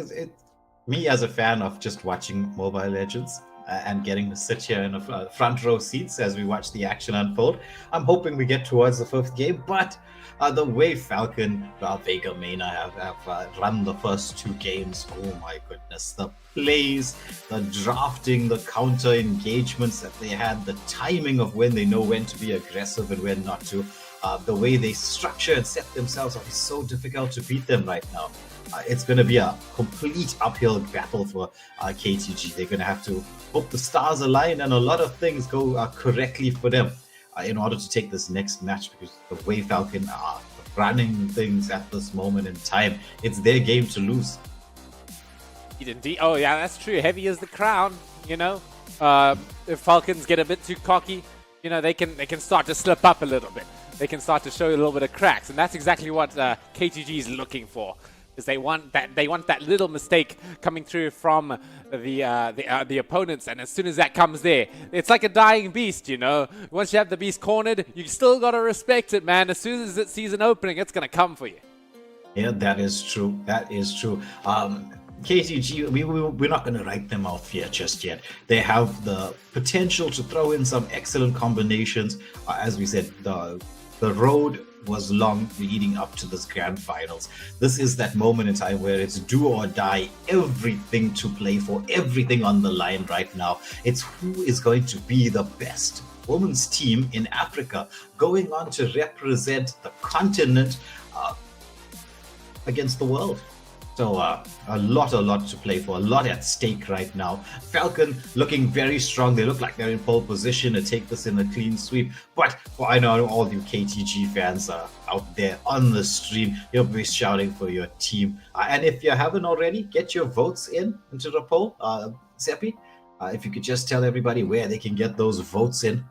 me as a fan of just watching Mobile Legends, and getting to sit here in the front row seats as we watch the action unfold, I'm hoping we get towards the fifth game. But the way Falcon Vega Mena have run the first two games, oh my goodness, the plays, the drafting, the counter engagements that they had, the timing of when they know when to be aggressive and when not to, the way they structure and set themselves up is so difficult to beat them right now. It's going to be a complete uphill battle for KTG. They're going to have to hope the stars align and a lot of things go correctly for them in order to take this next match, because the way Falcon are running things at this moment in time, it's their game to lose. Indeed. Oh yeah, that's true. Heavy is the crown, you know. If Falcons get a bit too cocky, you know, they can start to slip up a little bit. They can start to show a little bit of cracks, and that's exactly what KTG is looking for. Is they want that little mistake coming through from the opponents, and as soon as that comes there, it's like a dying beast, you know. Once you have the beast cornered, you still gotta respect it, man. As soon as it sees an opening, it's gonna come for you. Yeah, that is true. That is true. KTG, we're not going to write them off here just yet. They have the potential to throw in some excellent combinations. As we said, the road was long leading up to this grand finals. This is that moment in time where it's do or die, everything to play for, everything on the line right now. It's who is going to be the best women's team in Africa going on to represent the continent against the world. So a lot to play for, a lot at stake right now. Falcon looking very strong. They look like they're in pole position to take this in a clean sweep. But for I know all you KTG fans are out there on the stream, you'll be shouting for your team. And if you haven't already, get your votes into the poll. Seppi, if you could just tell everybody where they can get those votes in.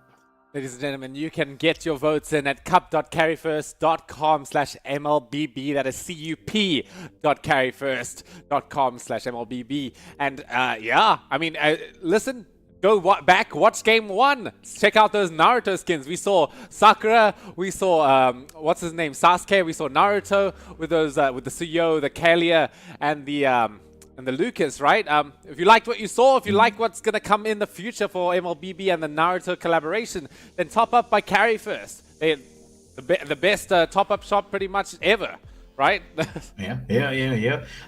Ladies and gentlemen, you can get your votes in at cup.carryfirst.com/MLBB. That is cup.carryfirst.com/MLBB. And yeah, I mean, listen, go watch game one. Check out those Naruto skins. We saw Sakura. We saw what's his name, Sasuke. We saw Naruto with those with the Suyo, the Kalia, and the Lucas, right? If you liked what you saw, if you like what's going to come in the future for MLBB and the Naruto collaboration, then top up by Carry1st. They're the best top-up shop pretty much ever, right? Yeah.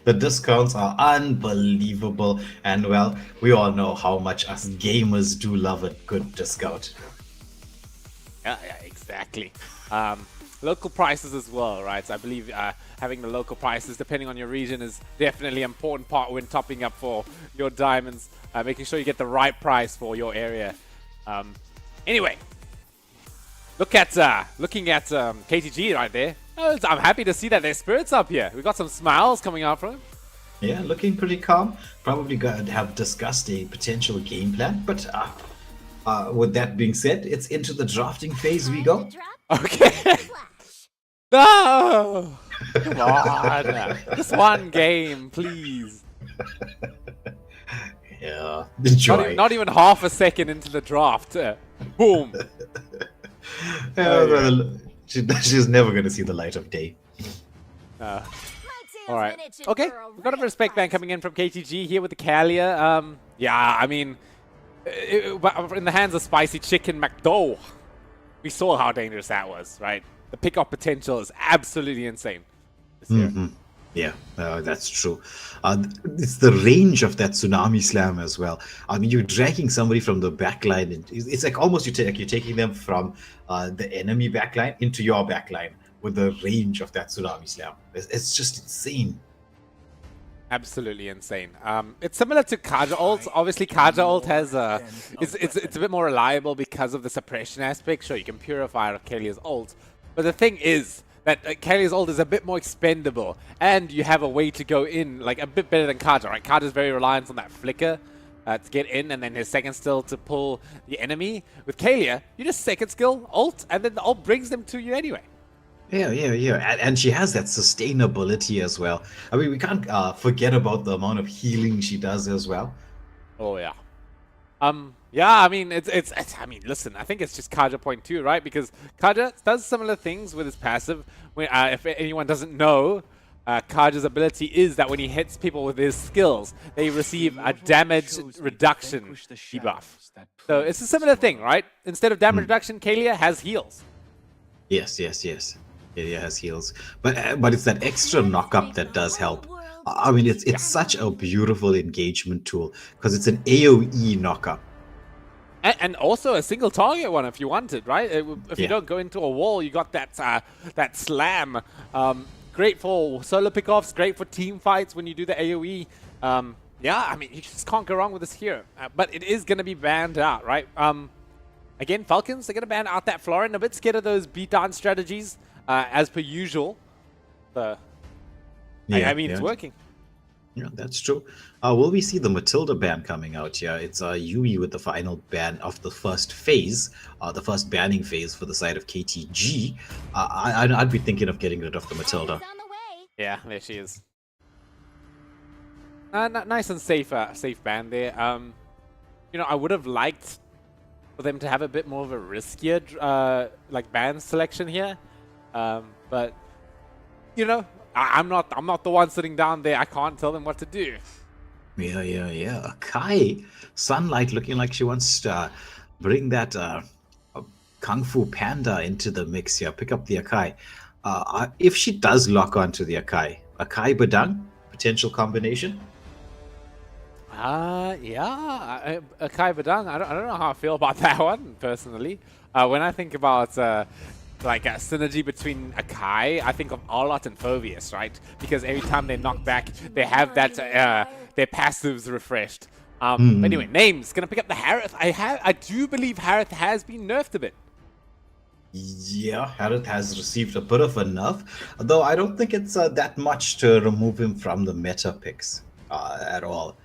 The discounts are unbelievable. And well, we all know how much us gamers do love a good discount. Yeah, exactly. Local prices as well, right? So I believe having the local prices, depending on your region, is definitely an important part when topping up for your diamonds, making sure you get the right price for your area. Anyway, looking at KTG right there. I'm happy to see that their spirit's up here. We've got some smiles coming out from him. Yeah, looking pretty calm. Probably going to have discussed a potential game plan, but with that being said, it's into the drafting phase we go. Okay. No! Come on. Just one game, please. Yeah, enjoy. Not even half a second into the draft. Boom. She's never going to see the light of day. All right. Okay. We've got a respect ban coming in from KTG here with the Kalia. Yeah, I mean, in the hands of Spicy Chicken McDowell, we saw how dangerous that was, right? The pick-off potential is absolutely insane this year. Yeah, that's true. It's the range of that tsunami slam as well. I mean, you're dragging somebody from the backline. It's like almost you're taking them from the enemy backline into your backline with the range of that tsunami slam. It's just insane. Absolutely insane. It's similar to Kaja ult. Obviously, Kaja ult has it's a bit more reliable because of the suppression aspect. Sure, you can purify Kalia's ult, but the thing is that Kalia's ult is a bit more expendable, and you have a way to go in, like a bit better than Kaja, right? Kaja's very reliant on that flicker to get in, and then his second skill to pull the enemy. With Kalia, you just second skill, ult, and then the ult brings them to you anyway. Yeah. And she has that sustainability as well. I mean, we can't forget about the amount of healing she does as well. Oh, yeah. Yeah, I mean, I mean, listen, I think it's just Kaja point 2, right? Because Kaja does similar things with his passive. When, if anyone doesn't know, Kaja's ability is that when he hits people with his skills, they receive a damage reduction debuff. So it's a similar thing, right? Instead of damage reduction, Kalia has heals. Yes. Kalia has heals, but it's that extra knock-up that does help. I mean, it's such a beautiful engagement tool because it's an AoE knock-up. And also a single target one if you wanted, right? If you don't go into a wall, you got that slam. Great for solo pickoffs, great for team fights when you do the AoE. Yeah, I mean, you just can't go wrong with this hero. But it is going to be banned out, right? Again, Falcons, they're going to ban out that Florin. A bit scared of those beatdown strategies, as per usual. I mean, it's working. Yeah, that's true. Will we see the Matilda ban coming out here? It's Yui with the final ban of the first phase, the first banning phase for the side of KTG. I'd be thinking of getting rid of the Matilda. Yeah, there she is. Nice and safe ban there. You know, I would have liked for them to have a bit more of a riskier like ban selection here, but you know, I'm not the one sitting down there. I can't tell them what to do. Yeah. Kai, Sunlight looking like she wants to bring that Kung Fu Panda into the mix here. Pick up the Akai. If she does lock onto the Akai Badang, potential combination. Yeah, Akai Badang. I don't know how I feel about that one personally. When I think about like a synergy between Akai, I think of Arlott and Phoveus, right? Because every time they knock back, they have that their passives refreshed. But anyway, names. Gonna pick up the Harith. I do believe Harith has been nerfed a bit. Yeah, Harith has received a bit of a nerf, though I don't think it's that much to remove him from the meta picks at all.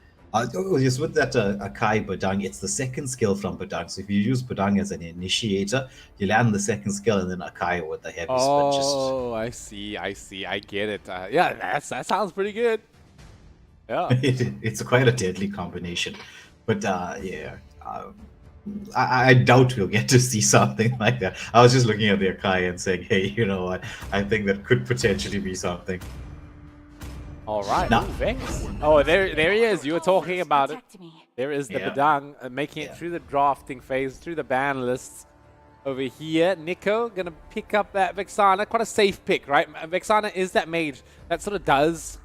Just with that Akai Badang, it's the second skill from Badang. So if you use Badang as an initiator, you land the second skill and then Akai with the heavy spin. Oh, I see. I get it. Yeah, that sounds pretty good. Yeah, it's quite a deadly combination. But yeah, I doubt we'll get to see something like that. I was just looking at the Akai and saying, hey, you know what? I think that could potentially be something. All right. No. Vex. Oh, there he is. You were talking about it. There is the Badang making it through the drafting phase, through the ban lists. Over here, Nico gonna pick up that Vexana. Quite a safe pick, right? Vexana is that mage that sort of does.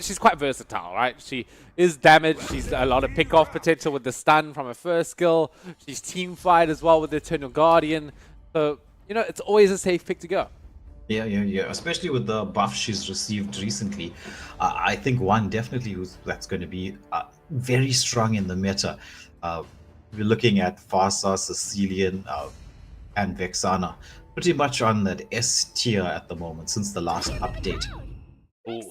She's quite versatile, right? She is damage. She's a lot of pick-off potential with the stun from her first skill. She's team fight as well with the Eternal Guardian. So, you know, it's always a safe pick to go. Yeah. Especially with the buff she's received recently. I think one definitely that's going to be very strong in the meta. We're looking at Farsa, Sicilian, and Vexana. Pretty much on that S tier at the moment since the last update. Ooh.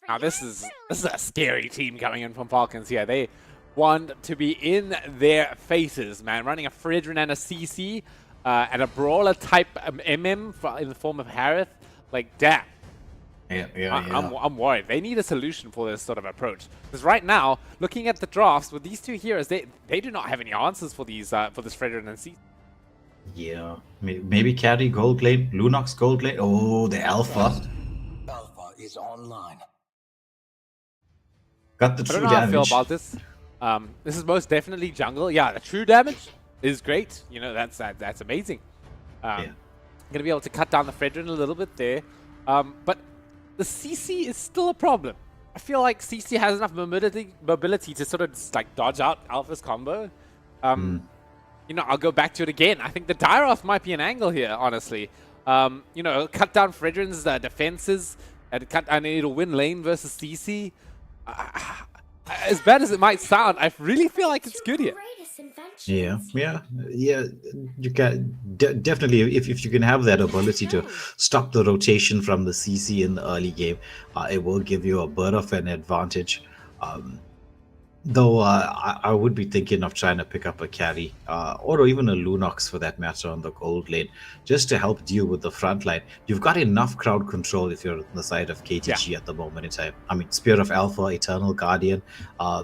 Now this is a scary team coming in from Falcons here. They want to be in their faces, man. Running a Fredrin and a CC. And a brawler type MM in the form of Harith, like damn. I'm worried. They need a solution for this sort of approach. Because right now, looking at the drafts with these two heroes, they do not have any answers for these for this Fredrin and C. Yeah, maybe carry gold lane, Lunox gold lane. Oh, the Alpha. Alpha is online. Got the I true don't know how I feel damage. about this. This is most definitely jungle. Yeah, the true damage is great. You know, that's amazing. Gonna be able to cut down the Fredrin a little bit there. But the CC is still a problem. I feel like CC has enough mobility to sort of just, like dodge out Alpha's combo. You know, I'll go back to it again. I think the Dyroth might be an angle here, honestly. You know, cut down Fredrin's defenses and it'll win lane versus CC. As bad as it might sound, I really feel like it's good here. Yeah. You can definitely, if you can have that ability to stop the rotation from the CC in the early game, it will give you a bit of an advantage. Though I would be thinking of trying to pick up a carry or even a Lunox for that matter on the gold lane, just to help deal with the front line. You've got enough crowd control if you're on the side of KTG at the moment in time. I mean, Spear of Alpha, Eternal Guardian,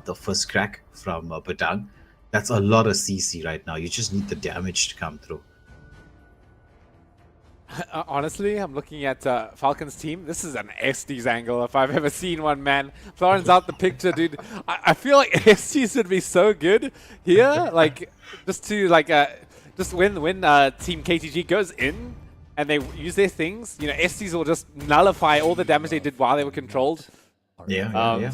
the first crack from Badang. That's a lot of CC right now. You just need the damage to come through. Honestly, I'm looking at Falcon's team. This is an Estes angle if I've ever seen one, man. Florin's out the picture, dude. I feel like Estes would be so good here. Like, just to, like, just when Team KTG goes in and they use their things, you know, Estes will just nullify all the damage they did while they were controlled. Yeah.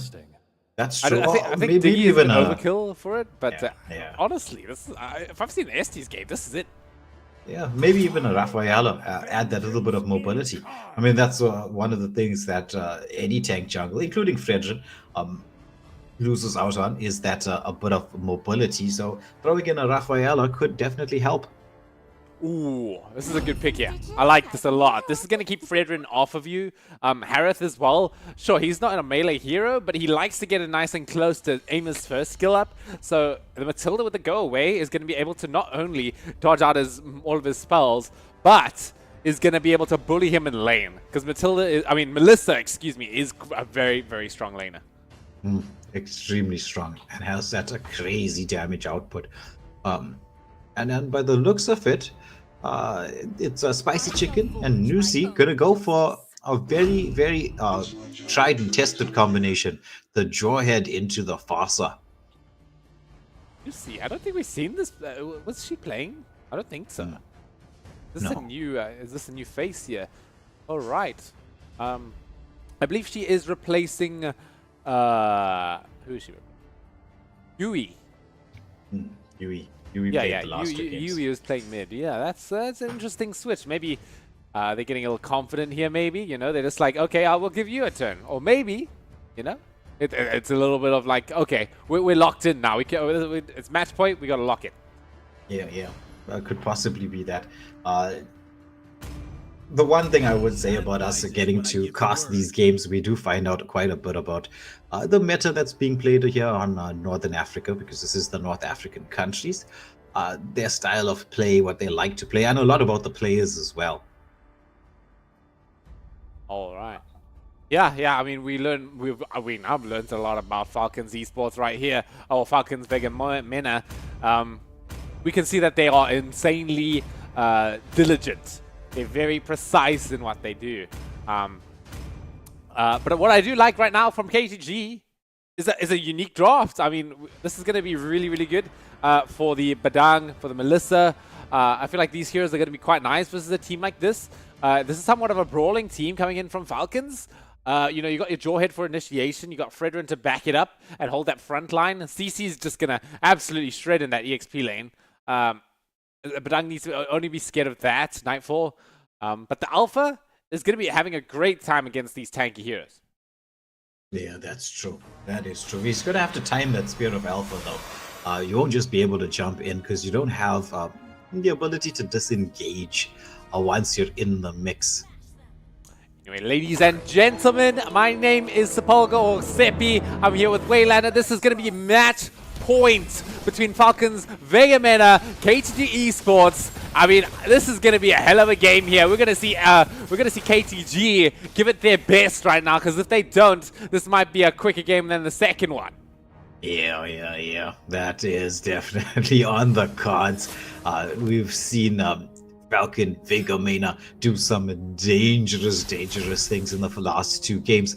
That's true. I think maybe Diggy is even an overkill for it, but honestly, honestly, this is, if I've seen an Estes game, this is it. Yeah, maybe even a Rafaela, add that little bit of mobility. I mean, that's one of the things that any tank jungle, including Fredrin, loses out on, is that a bit of mobility. So throwing in a Rafaela could definitely help. Ooh, this is a good pick here. I like this a lot. This is going to keep Fredrin off of you. Harith as well. Sure, he's not a melee hero, but he likes to get it nice and close to aim his first skill up. So the Matilda with the go away is going to be able to not only dodge out all of his spells, but is going to be able to bully him in lane. Because Melissa, excuse me, is a very, very strong laner. Extremely strong and has that crazy damage output. And then by the looks of it, it's a Spicy Chicken and Nusi gonna go for a very, very tried and tested combination. The Jawhead into the Farsa. Nusi, I don't think we've seen this. Was she playing? I don't think so. Is this a new face here? All right. I believe she is replacing. Who is she? Yui. Yui. Yui was playing mid. Yeah, that's an interesting switch. Maybe they're getting a little confident here. Maybe, you know, they're just like, okay, I will give you a turn, or maybe, you know, it's a little bit of like, okay, we're locked in now. It's match point. We gotta lock it. Yeah, could possibly be that. The one thing I would say about us getting to cast these games, we do find out quite a bit about the meta that's being played here on Northern Africa, because this is the North African countries, their style of play, what they like to play, and a lot about the players as well. All right. Yeah. I mean, I've learned a lot about Falcons esports right here. Oh, Falcons Vega Mena. We can see that they are insanely diligent. They're very precise in what they do. But what I do like right now from KTG is a unique draft. I mean, this is going to be really, really good for the Badang, for the Melissa. I feel like these heroes are going to be quite nice versus a team like this. This is somewhat of a brawling team coming in from Falcons. You know, you got your Jawhead for initiation. You got Fredrin to back it up and hold that front line. CC is just going to absolutely shred in that EXP lane. Badang needs to only be scared of that, Nightfall. But the Alpha is going to be having a great time against these tanky heroes. Yeah, that's true. That is true. He's going to have to time that Spear of Alpha, though. You won't just be able to jump in because you don't have the ability to disengage once you're in the mix. Anyway, ladies and gentlemen, my name is Sepulga or Seppi. I'm here with Waylander. This is going to be match point between Falcons, Vega Mena, KTG Esports. I mean, this is going to be a hell of a game here. We're going to see KTG give it their best right now, because if they don't, this might be a quicker game than the second one. Yeah. That is definitely on the cards. We've seen Falcon, Vega Mena do some dangerous things in the last 2 games.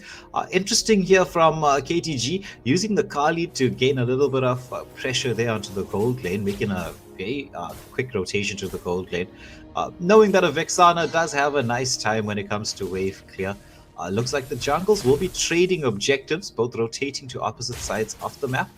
Interesting here from KTG, using the Kali to gain a little bit of pressure there onto the gold lane, making a very quick rotation to the gold lane. Knowing that a Vexana does have a nice time when it comes to wave clear. Looks like the jungles will be trading objectives, both rotating to opposite sides of the map.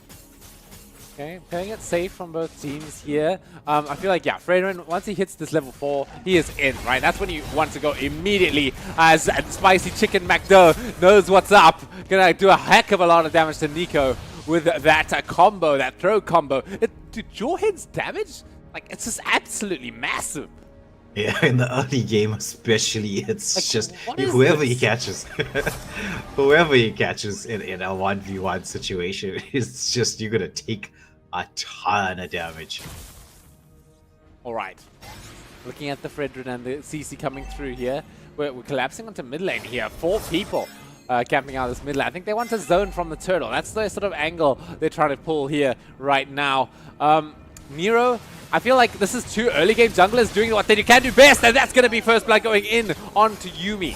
Okay, playing it safe from both teams here. I feel like, yeah, Fredrin, once he hits this level 4, he is in, right? That's when you want to go immediately, as Spicy Chicken McDo knows what's up. Gonna do a heck of a lot of damage to Nico with that combo, that throw combo. To Jawhead's damage, like, it's just absolutely massive. Yeah, in the early game especially, it's like, just whoever he catches. Whoever he catches in a 1v1 situation, it's just, you're gonna take a ton of damage. Alright. Looking at the Fredrin and the CC coming through here. We're collapsing onto mid lane here. 4 people camping out this mid lane. I think they want a zone from the turtle. That's the sort of angle they're trying to pull here right now. Nero, I feel like this is 2 early game junglers doing what they can do best, and that's going to be first blood going in onto Yuumi.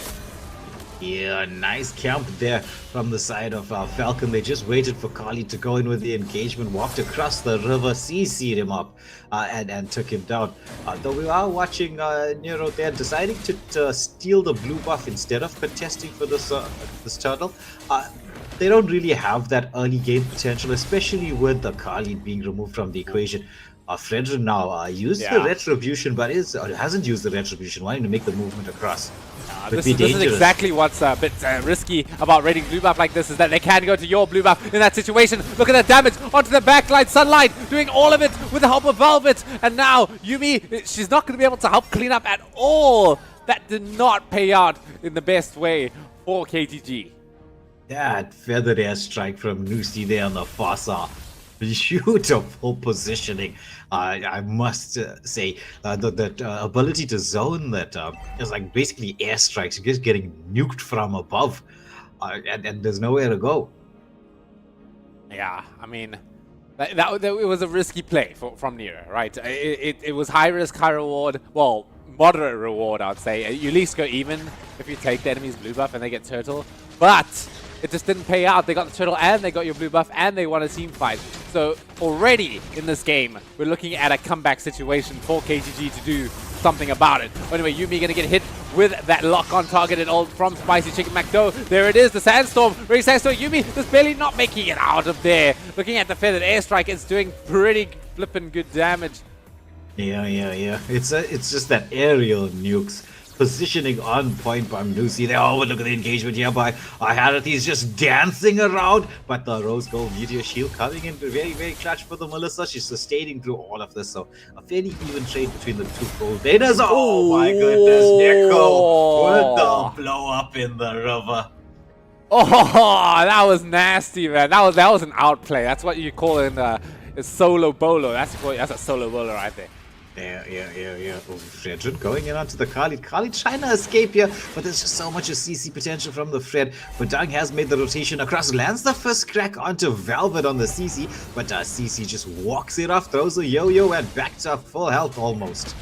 Yeah, nice camp there from the side of Falcon. They just waited for Kali to go in with the engagement, walked across the river, CC'd him up, and took him down. Though we are watching Nero there deciding to steal the blue buff instead of contesting for this turtle. They don't really have that early game potential, especially with the Kali being removed from the equation. Fredrin now used the Retribution, but hasn't used the Retribution, wanting to make the movement across. This is exactly what's a bit risky about raiding blue buff like this, is that they can go to your blue buff in that situation. Look at the damage onto the backline. Sunlight doing all of it with the help of Velvet. And now Yuumi, she's not going to be able to help clean up at all. That did not pay out in the best way for KTG. That feathered airstrike from Nusi there on the far side. Beautiful positioning. I must say the ability to zone that is like basically airstrikes, just getting nuked from above, and there's nowhere to go. Yeah, I mean, it was a risky play from Nero, right? It was high risk, high reward. Well, moderate reward, I'd say. You at least go even if you take the enemy's blue buff and they get turtle, but it just didn't pay out. They got the turtle and they got your blue buff and they won a team fight. So already in this game, we're looking at a comeback situation for KTG to do something about it. Anyway, Yuumi gonna get hit with that lock on target and all from Spicy Chicken McDo. There it is, the Sandstorm. Really Sandstorm. Yuumi just barely not making it out of there. Looking at the feathered airstrike, it's doing pretty flippin' good damage. Yeah. It's just that aerial nukes. Positioning on point by Lucy. They look at the engagement here by Harith. He's just dancing around, but the rose gold meteor shield coming in very, very clutch for the Melissa. She's sustaining through all of this, so a fairly even trade between the 2 gold laners. Oh my goodness, Nico with the blow up in the river. Oh, that was nasty, man. That was an outplay. That's what you call in a solo bolo. That's a solo bolo right there. Yeah. Oh, Fredrin going in onto the Kali. Kali trying to escape here, but there's just so much of CC potential from the Fred. Badang has made the rotation across, lands the first crack onto Velvet on the CC, but CC just walks it off, throws a yo-yo, and back to full health almost.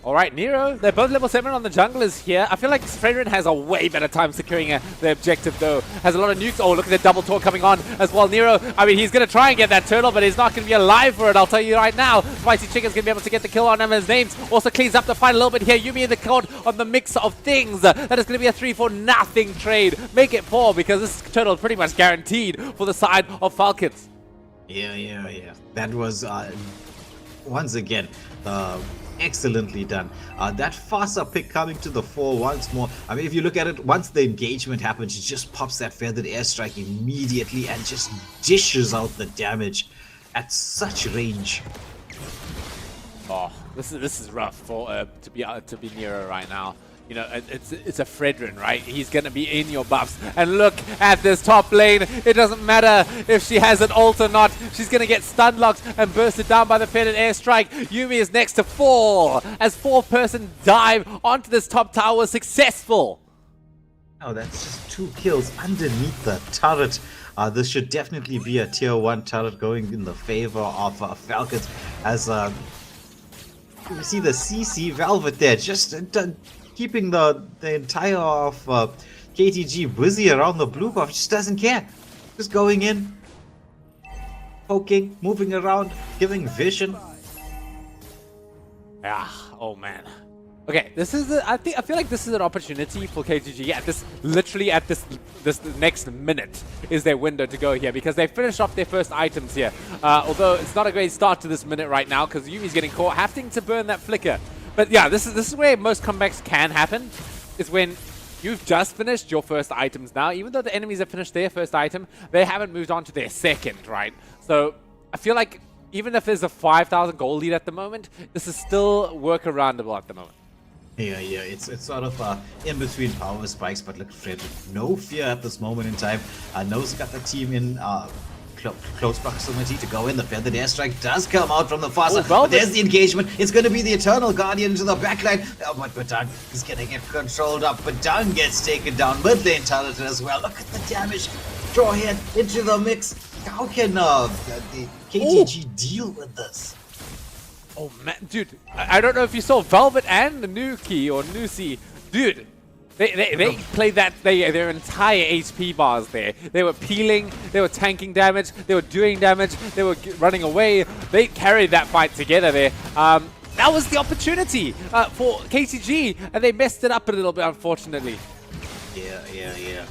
Alright, Nero, they're both level 7 on the junglers here. I feel like Fredrin has a way better time securing the objective though. Has a lot of nukes. Oh, look at the double talk coming on as well. Nero, I mean, he's going to try and get that turtle, but he's not going to be alive for it, I'll tell you right now. Spicy Chicken's going to be able to get the kill on him. His names also cleans up the fight a little bit here. Yuumi in the code on the mix of things. That is going to be a 3-for-nothing trade. Make it 4 because this turtle is pretty much guaranteed for the side of Falcons. Yeah. That was, once again, excellently done. That Fasa pick coming to the fore once more. I mean, if you look at it, once the engagement happens, she just pops that feathered airstrike immediately and just dishes out the damage at such range. Oh, this is rough for to be Nero right now. you know, it's a Fredrin, right? He's going to be in your buffs. And look at this top lane. It doesn't matter if she has an ult or not. She's going to get stun locked and bursted down by the feathered airstrike. Yuumi is next to fall as 4-person dive onto this top tower successful. Oh, that's just 2 kills underneath the turret. This should definitely be a tier 1 turret going in the favor of Falcons. As you see the CC Velvet there, just keeping the entire of KTG busy around the blue buff. Just doesn't care. Just going in, poking, moving around, giving vision. Yeah, oh man. Okay, this is I feel like this is an opportunity for KTG. Yeah, literally at this next minute is their window to go here, because they finished off their first items here. Although it's not a great start to this minute right now, because Yumi's getting caught having to burn that flicker. But yeah, this is where most comebacks can happen, is when you've just finished your first items now. Even though the enemies have finished their first item, they haven't moved on to their second, right? So I feel like even if there's a 5,000 gold lead at the moment, this is still workaroundable at the moment. Yeah, it's sort of in between power spikes, but look, Fred, no fear at this moment in time. No's got the team in close proximity to go in. The feathered airstrike does come out from the Fossa. But there's the engagement. It's going to be the Eternal Guardian into the backline. Oh, but Badang is going to get controlled up. Badang gets taken down. Mid lane talented as well. Look at the damage. Draw head into the mix. How can the KTG deal with this? Oh man, dude, I don't know if you saw Velvet and Nuki or Nusi. Dude, they played their entire HP bars there. They were peeling, they were tanking damage, they were doing damage, they were running away. They carried that fight together there. That was the opportunity for KTG, and they messed it up a little bit, unfortunately. Yeah.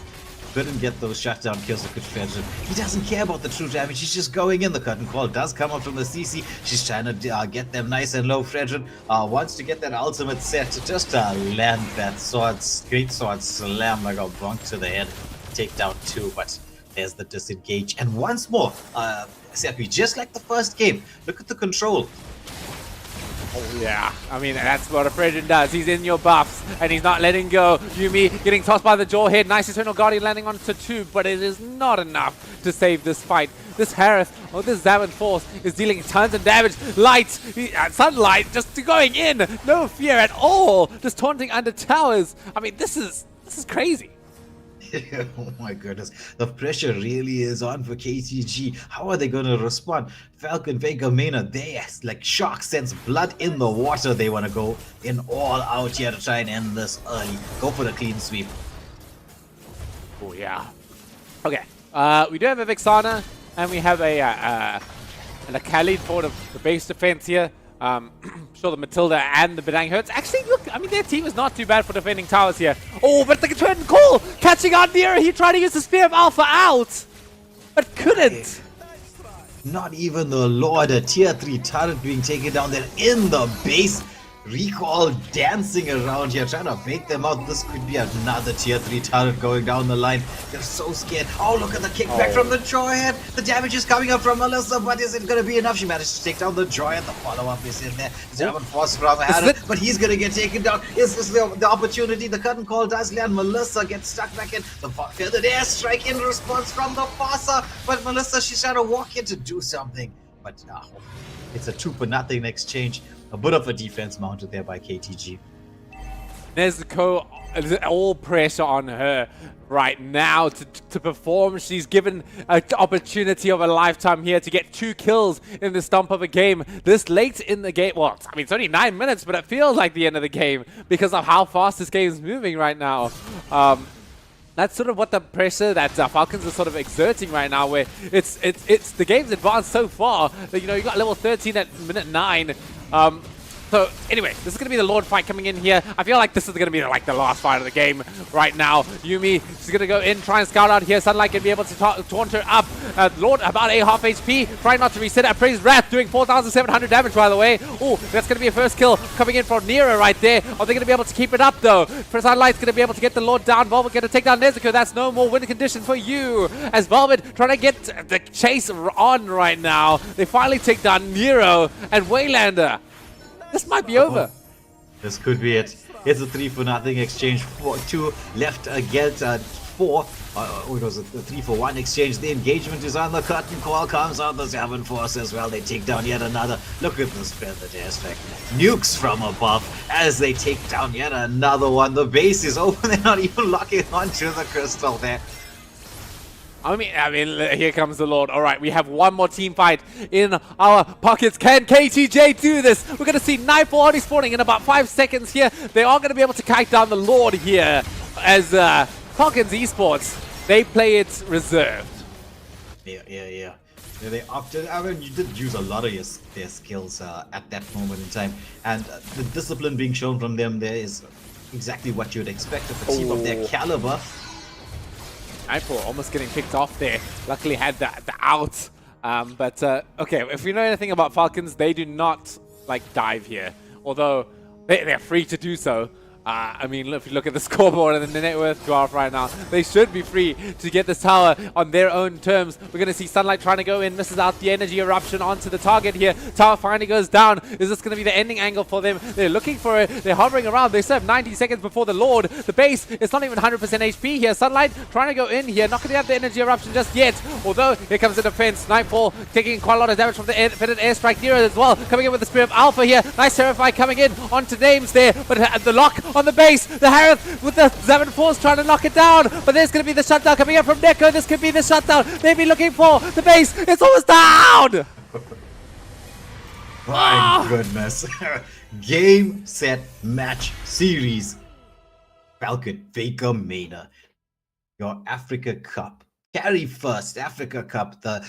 Couldn't get those shutdown kills with good Fredrin. He doesn't care about the true damage. He's just going in. The curtain call does come up from the CC. She's trying to get them nice and low. Fredrin wants to get that ultimate set to just land that great sword slam like a bonk to the head. Take down 2, but there's the disengage. And once more, Seppi, just like the first game, look at the control. Oh yeah, I mean, that's what a Fredrin does. He's in your buffs, and he's not letting go. Yuumi getting tossed by the jaw head. Nice Eternal Guardian landing onto 2, but it is not enough to save this fight. This Harith, or this Zaman Force, is dealing tons of damage. Light, sunlight, just going in. No fear at all. Just taunting under towers. I mean, this is crazy. Oh my goodness, the pressure really is on for KTG. How are they going to respond? Falcon, Vega, Mena, they like shark sense blood in the water. They want to go in all out here to try and end this early. Go for the clean sweep. Oh yeah. Okay, we do have a Vexana, and we have an Akali for the base defense here. Sure, the Matilda and the Badang hurts. Actually, look, I mean, their team is not too bad for defending towers here. Oh, but the turn call catching on near. He tried to use the Spear of Alpha out, but couldn't. Not even the Lord, a tier 3 turret being taken down there in the base. Recall dancing around here, trying to bait them out. This could be another tier 3 turret going down the line. They're so scared. Oh, look at the kickback from the Joyhead. The damage is coming up from Melissa, but is it going to be enough? She managed to take down the Joyhead. The follow-up is in there. German force from Harris, but he's going to get taken down. Is this the opportunity? The curtain call does land. Melissa gets stuck back in. The feathered airstrike in response from the Fossa, but Melissa, she's trying to walk in to do something. But no, it's a 2-0 exchange. A bit of a defense mounted there by KTG. Nezuko, all pressure on her right now to perform. She's given an opportunity of a lifetime here to get 2 kills in the stump of a game this late in the game. Well, I mean, it's only 9 minutes, but it feels like the end of the game because of how fast this game is moving right now. That's sort of what the pressure that Falcons are sort of exerting right now, where it's the game's advanced so far that, you know, you got level 13 at minute 9. So anyway, this is going to be the Lord fight coming in here. I feel like this is going to be like the last fight of the game right now. Yuumi, she's going to go in, try and scout out here. Sunlight can be able to taunt her up. Lord about a half HP, trying not to reset at Praise Wrath, doing 4,700 damage, by the way. Oh, that's going to be a first kill coming in from Nero right there. Are they going to be able to keep it up, though? Sunlight's going to be able to get the Lord down. Velvet going to take down Nezuko. That's no more win condition for you. As Velvet trying to get the chase on right now. They finally take down Nero and Waylander. This might be over. This could be it. It's a 3-for-0 exchange. 2 left against 4. What was it? The 3-for-1 exchange. The engagement is on the curtain. Qual comes on the 7-force as well. They take down yet another. Look at this feathered airstrike. Nukes from above as they take down yet another one. The base is open. They're not even locking onto the crystal there. I mean, here comes the Lord. All right, we have one more team fight in our pockets. Can KTJ do this? We're going to see Nightfall already spawning in about 5 seconds here. They are going to be able to kite down the Lord here as Falcons Esports, they play it reserved. Yeah. They opted. I mean, you did use a lot of their skills at that moment in time, and the discipline being shown from them there is exactly what you'd expect of a team of their caliber. Nightfall almost getting picked off there. Luckily had the out. But okay, if we know anything about Falcons, they do not like dive here. Although they're free to do so. I mean, if you look at the scoreboard and the net worth graph right now, they should be free to get this tower on their own terms. We're going to see Sunlight trying to go in, misses out the energy eruption onto the target here. Tower finally goes down. Is this going to be the ending angle for them? They're looking for it. They're hovering around. They still have 90 seconds before the Lord. The base is not even 100% HP here. Sunlight trying to go in here. Not going to have the energy eruption just yet. Although, here comes the defense. Nightfall taking quite a lot of damage from the feathered airstrike here as well. Coming in with the Spear of Alpha here. Nice Terrify coming in onto names there. But the lock on the base. The Harith with the 7-force trying to knock it down. But there's going to be the shutdown coming up from Neko. This could be the shutdown. Maybe looking for the base. It's almost down. My goodness. Game, set, match, series. Falcon, Vega, Mena. Your Africa Cup. Carry1st Africa Cup. The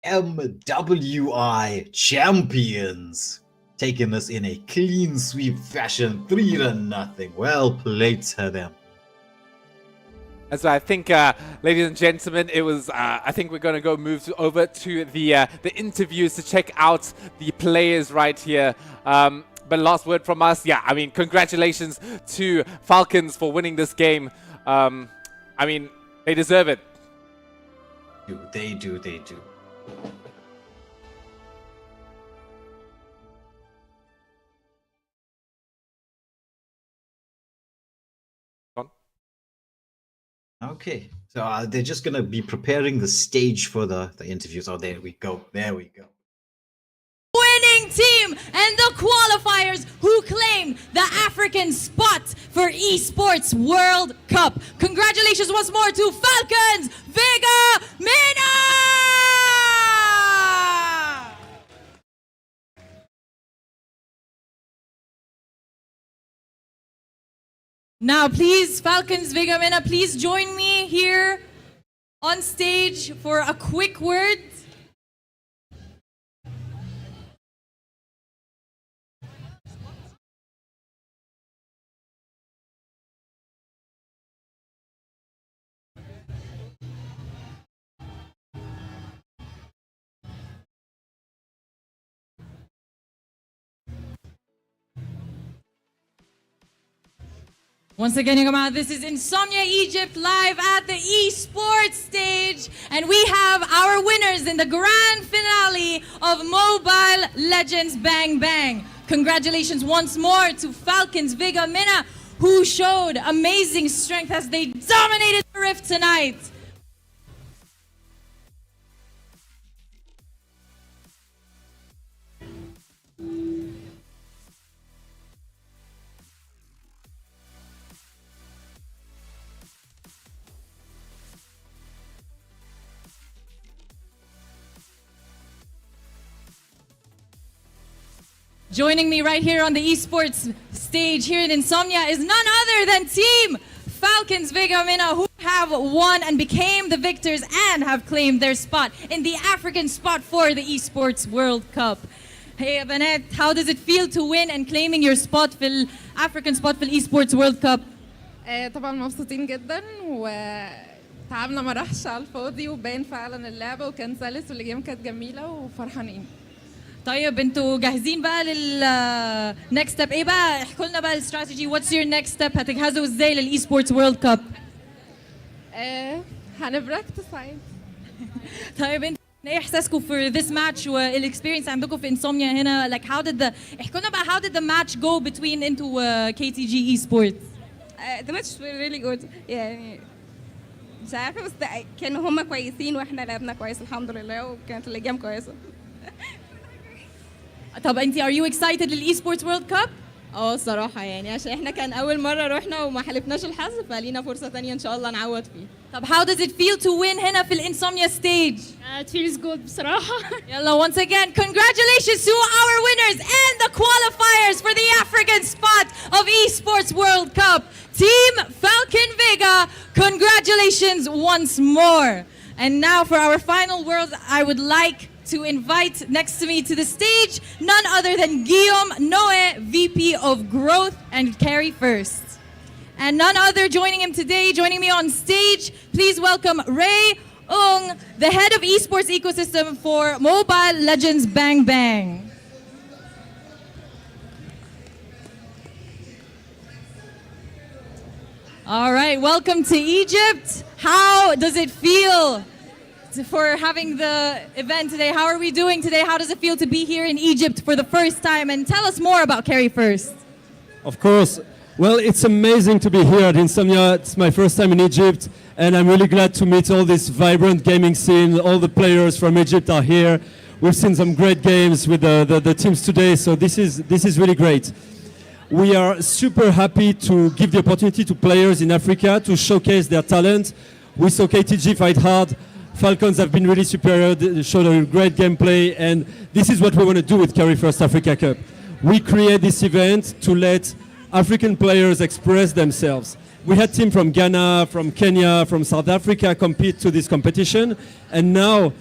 MWI champions. Taking this in a clean sweep fashion, 3-0. Well played to them. And so I think, ladies and gentlemen, it was. I think we're going to go move over to the interviews to check out the players right here. But last word from us, yeah. I mean, congratulations to Falcons for winning this game. I mean, they deserve it. They do. Okay, so they're just going to be preparing the stage for the interviews. Oh, there we go. Winning team and the qualifiers who claimed the African spot for Esports World Cup. Congratulations once more to Falcons, Vega, Mena! Now, please, Falcons, Vega, Mena, please join me here on stage for a quick word. Once again, Yagama, this is Insomnia Egypt live at the esports stage, and we have our winners in the grand finale of Mobile Legends Bang Bang. Congratulations once more to Falcons, Vega, Mena, who showed amazing strength as they dominated the Rift tonight. Joining me right here on the esports stage here in Insomnia is none other than Team Falcons Vega Mena, who have won and became the victors and have claimed their spot in the African spot for the Esports World Cup. Hey Abanet, how does it feel to win and claiming your spot في African spot في Esports World Cup? طبعا مبسوطين جدا وتعبنا ما راحش على الفاضي وبان فعلا اللعبه وكان سلس والجيم كانت جميله وفرحانين. طيب انتوا جاهزين بقى next step ايه بقى؟ احكوا لنا بقى الاستراتيجي. What's your next step؟ هتجهزوا ازاي للإيسبورتس وورلد كاب؟ هنبراكتس عادي. طيب انت ايه احساسكم for this match والاكسبيرينس عندكم في انسومنيا هنا like احكوا لنا بقى how did the match go between انتوا KTG Esports. The match was really good يعني مش عارفة بس كانوا هما كويسين واحنا لعبنا كويس الحمد لله وكانت اللجام كويسة. طب انت are you excited لل Esports World Cup؟ الصراحة يعني عشان احنا كان أول مرة رحنا وما حلفناش الحظ فلينا فرصة تانية إن شاء الله نعوض فيه. طب how does it feel to win هنا في الانسومنيا stage؟ It feels good بصراحة. يلا once again congratulations to our winners and the qualifiers for the African spot of Esports World Cup. Team Falcon Vega, congratulations once more. And now for our final world, I would like to invite next to me to the stage none other than Guillaume Noe, VP of Growth and Carry1st. And none other joining him today, joining me on stage, please welcome Ray Ung, the head of esports ecosystem for Mobile Legends Bang Bang. All right, welcome to Egypt. How does it feel for having the event today? How are we doing today? How does it feel to be here in Egypt for the first time? And tell us more about Carry1st. Of course. Well, it's amazing to be here at Insomnia. It's my first time in Egypt, and I'm really glad to meet all this vibrant gaming scene. All the players from Egypt are here. We've seen some great games with the teams today, so this is really great. We are super happy to give the opportunity to players in Africa to showcase their talent. We saw KTG fight hard. Falcons have been really superior, they showed a great gameplay, and this is what we want to do with Carry1st Africa Cup. We create this event to let African players express themselves. We had teams from Ghana, from Kenya, from South Africa compete to this competition, and now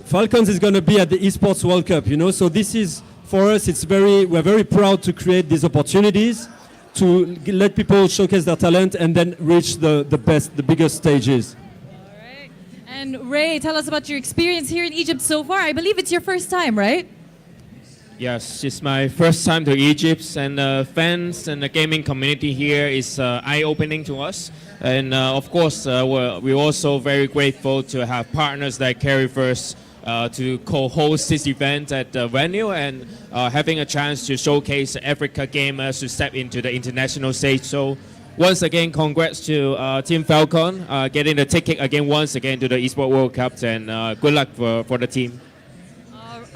Falcons is going to be at the Esports World Cup, you know, so this is, for us, we're very proud to create these opportunities to let people showcase their talent and then reach the biggest stages. And Ray, tell us about your experience here in Egypt so far. I believe it's your first time, right? Yes, it's my first time to Egypt, and the fans and the gaming community here is eye-opening to us. And of course, we're also very grateful to have partners like Carry1st to co-host this event at the venue and having a chance to showcase Africa gamers to step into the international stage. So once again, congrats to Team Falcon getting the ticket again once again to the Esports World Cup, and good luck for the team.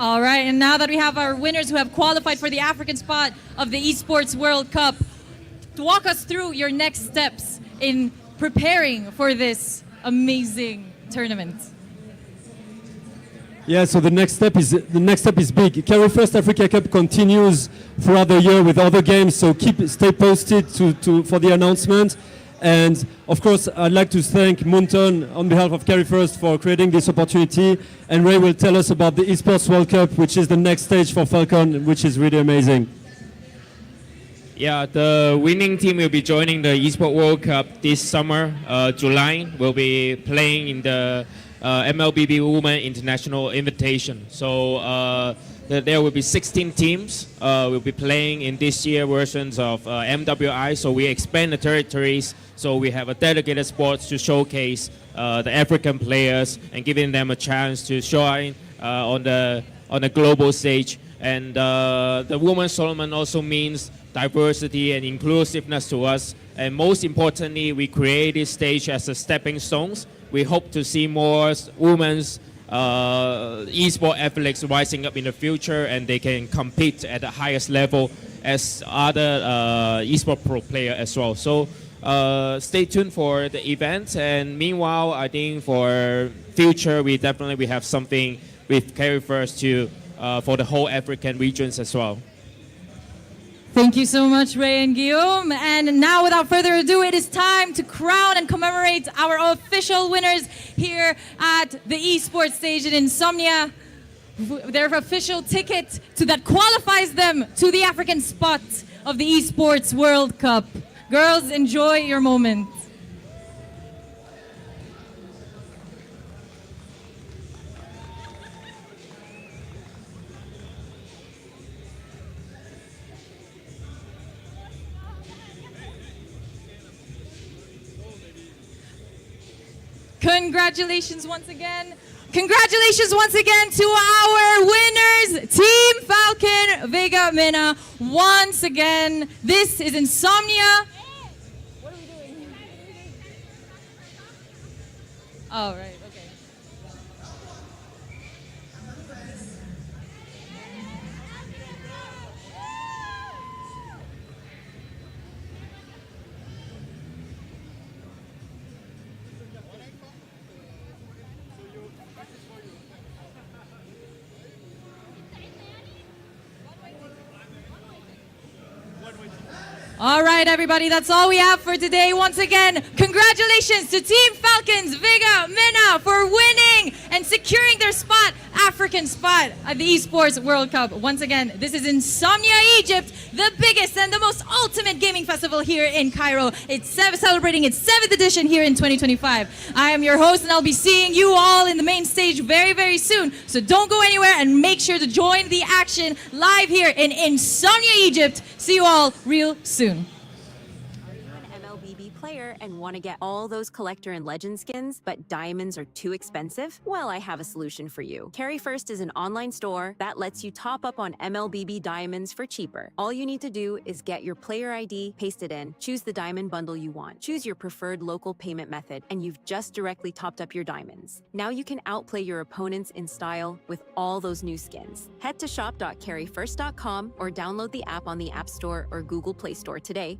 All right, and now that we have our winners who have qualified for the African spot of the Esports World Cup, walk us through your next steps in preparing for this amazing tournament. Yeah, so the next step is big. Carry1st Africa Cup continues throughout the year with other games, so stay posted for the announcement. And of course, I'd like to thank Munton on behalf of Carry1st for creating this opportunity. And Ray will tell us about the Esports World Cup, which is the next stage for Falcon, which is really amazing. Yeah, the winning team will be joining the Esports World Cup this summer. July will be playing in the MLBB Women International Invitation. So there will be 16 teams will be playing in this year versions of MWI. So we expand the territories. So we have a dedicated sports to showcase the African players and giving them a chance to shine on the global stage. And the women's tournament also means diversity and inclusiveness to us. And most importantly, we create this stage as a stepping stones. We hope to see more women's esports athletes rising up in the future, and they can compete at the highest level as other esports pro player as well. So stay tuned for the event. And meanwhile, I think for future, we have something with Carry1st for the whole African regions as well. Thank you so much, Ray and Guillaume. And now, without further ado, it is time to crown and commemorate our official winners here at the esports stage in Insomnia. Their official ticket that qualifies them to the African spot of the Esports World Cup. Girls, enjoy your moment. Congratulations once again. Congratulations once again to our winners, Team Falcon Vega Mina. Once again, this is Insomnia. What are we doing? Oh, right, okay. All right, everybody, that's all we have for today. Once again, congratulations to Team Falcons Vega Mina for winning and securing their spot, African spot at the Esports World Cup. Once again, this is Insomnia Egypt, the biggest and the most ultimate gaming festival here in Cairo. It's celebrating its 7th edition here in 2025. I am your host, and I'll be seeing you all in the main stage very, very soon. So don't go anywhere and make sure to join the action live here in Insomnia Egypt. See you all real soon. MLBB player and want to get all those collector and legend skins, but diamonds are too expensive? Well, I have a solution for you. Carry1st is an online store that lets you top up on MLBB diamonds for cheaper. All you need to do is get your player ID, paste it in, choose the diamond bundle you want, choose your preferred local payment method, and you've just directly topped up your diamonds. Now you can outplay your opponents in style with all those new skins. Head to shop.carry1st.com or download the app on the App Store or Google Play Store today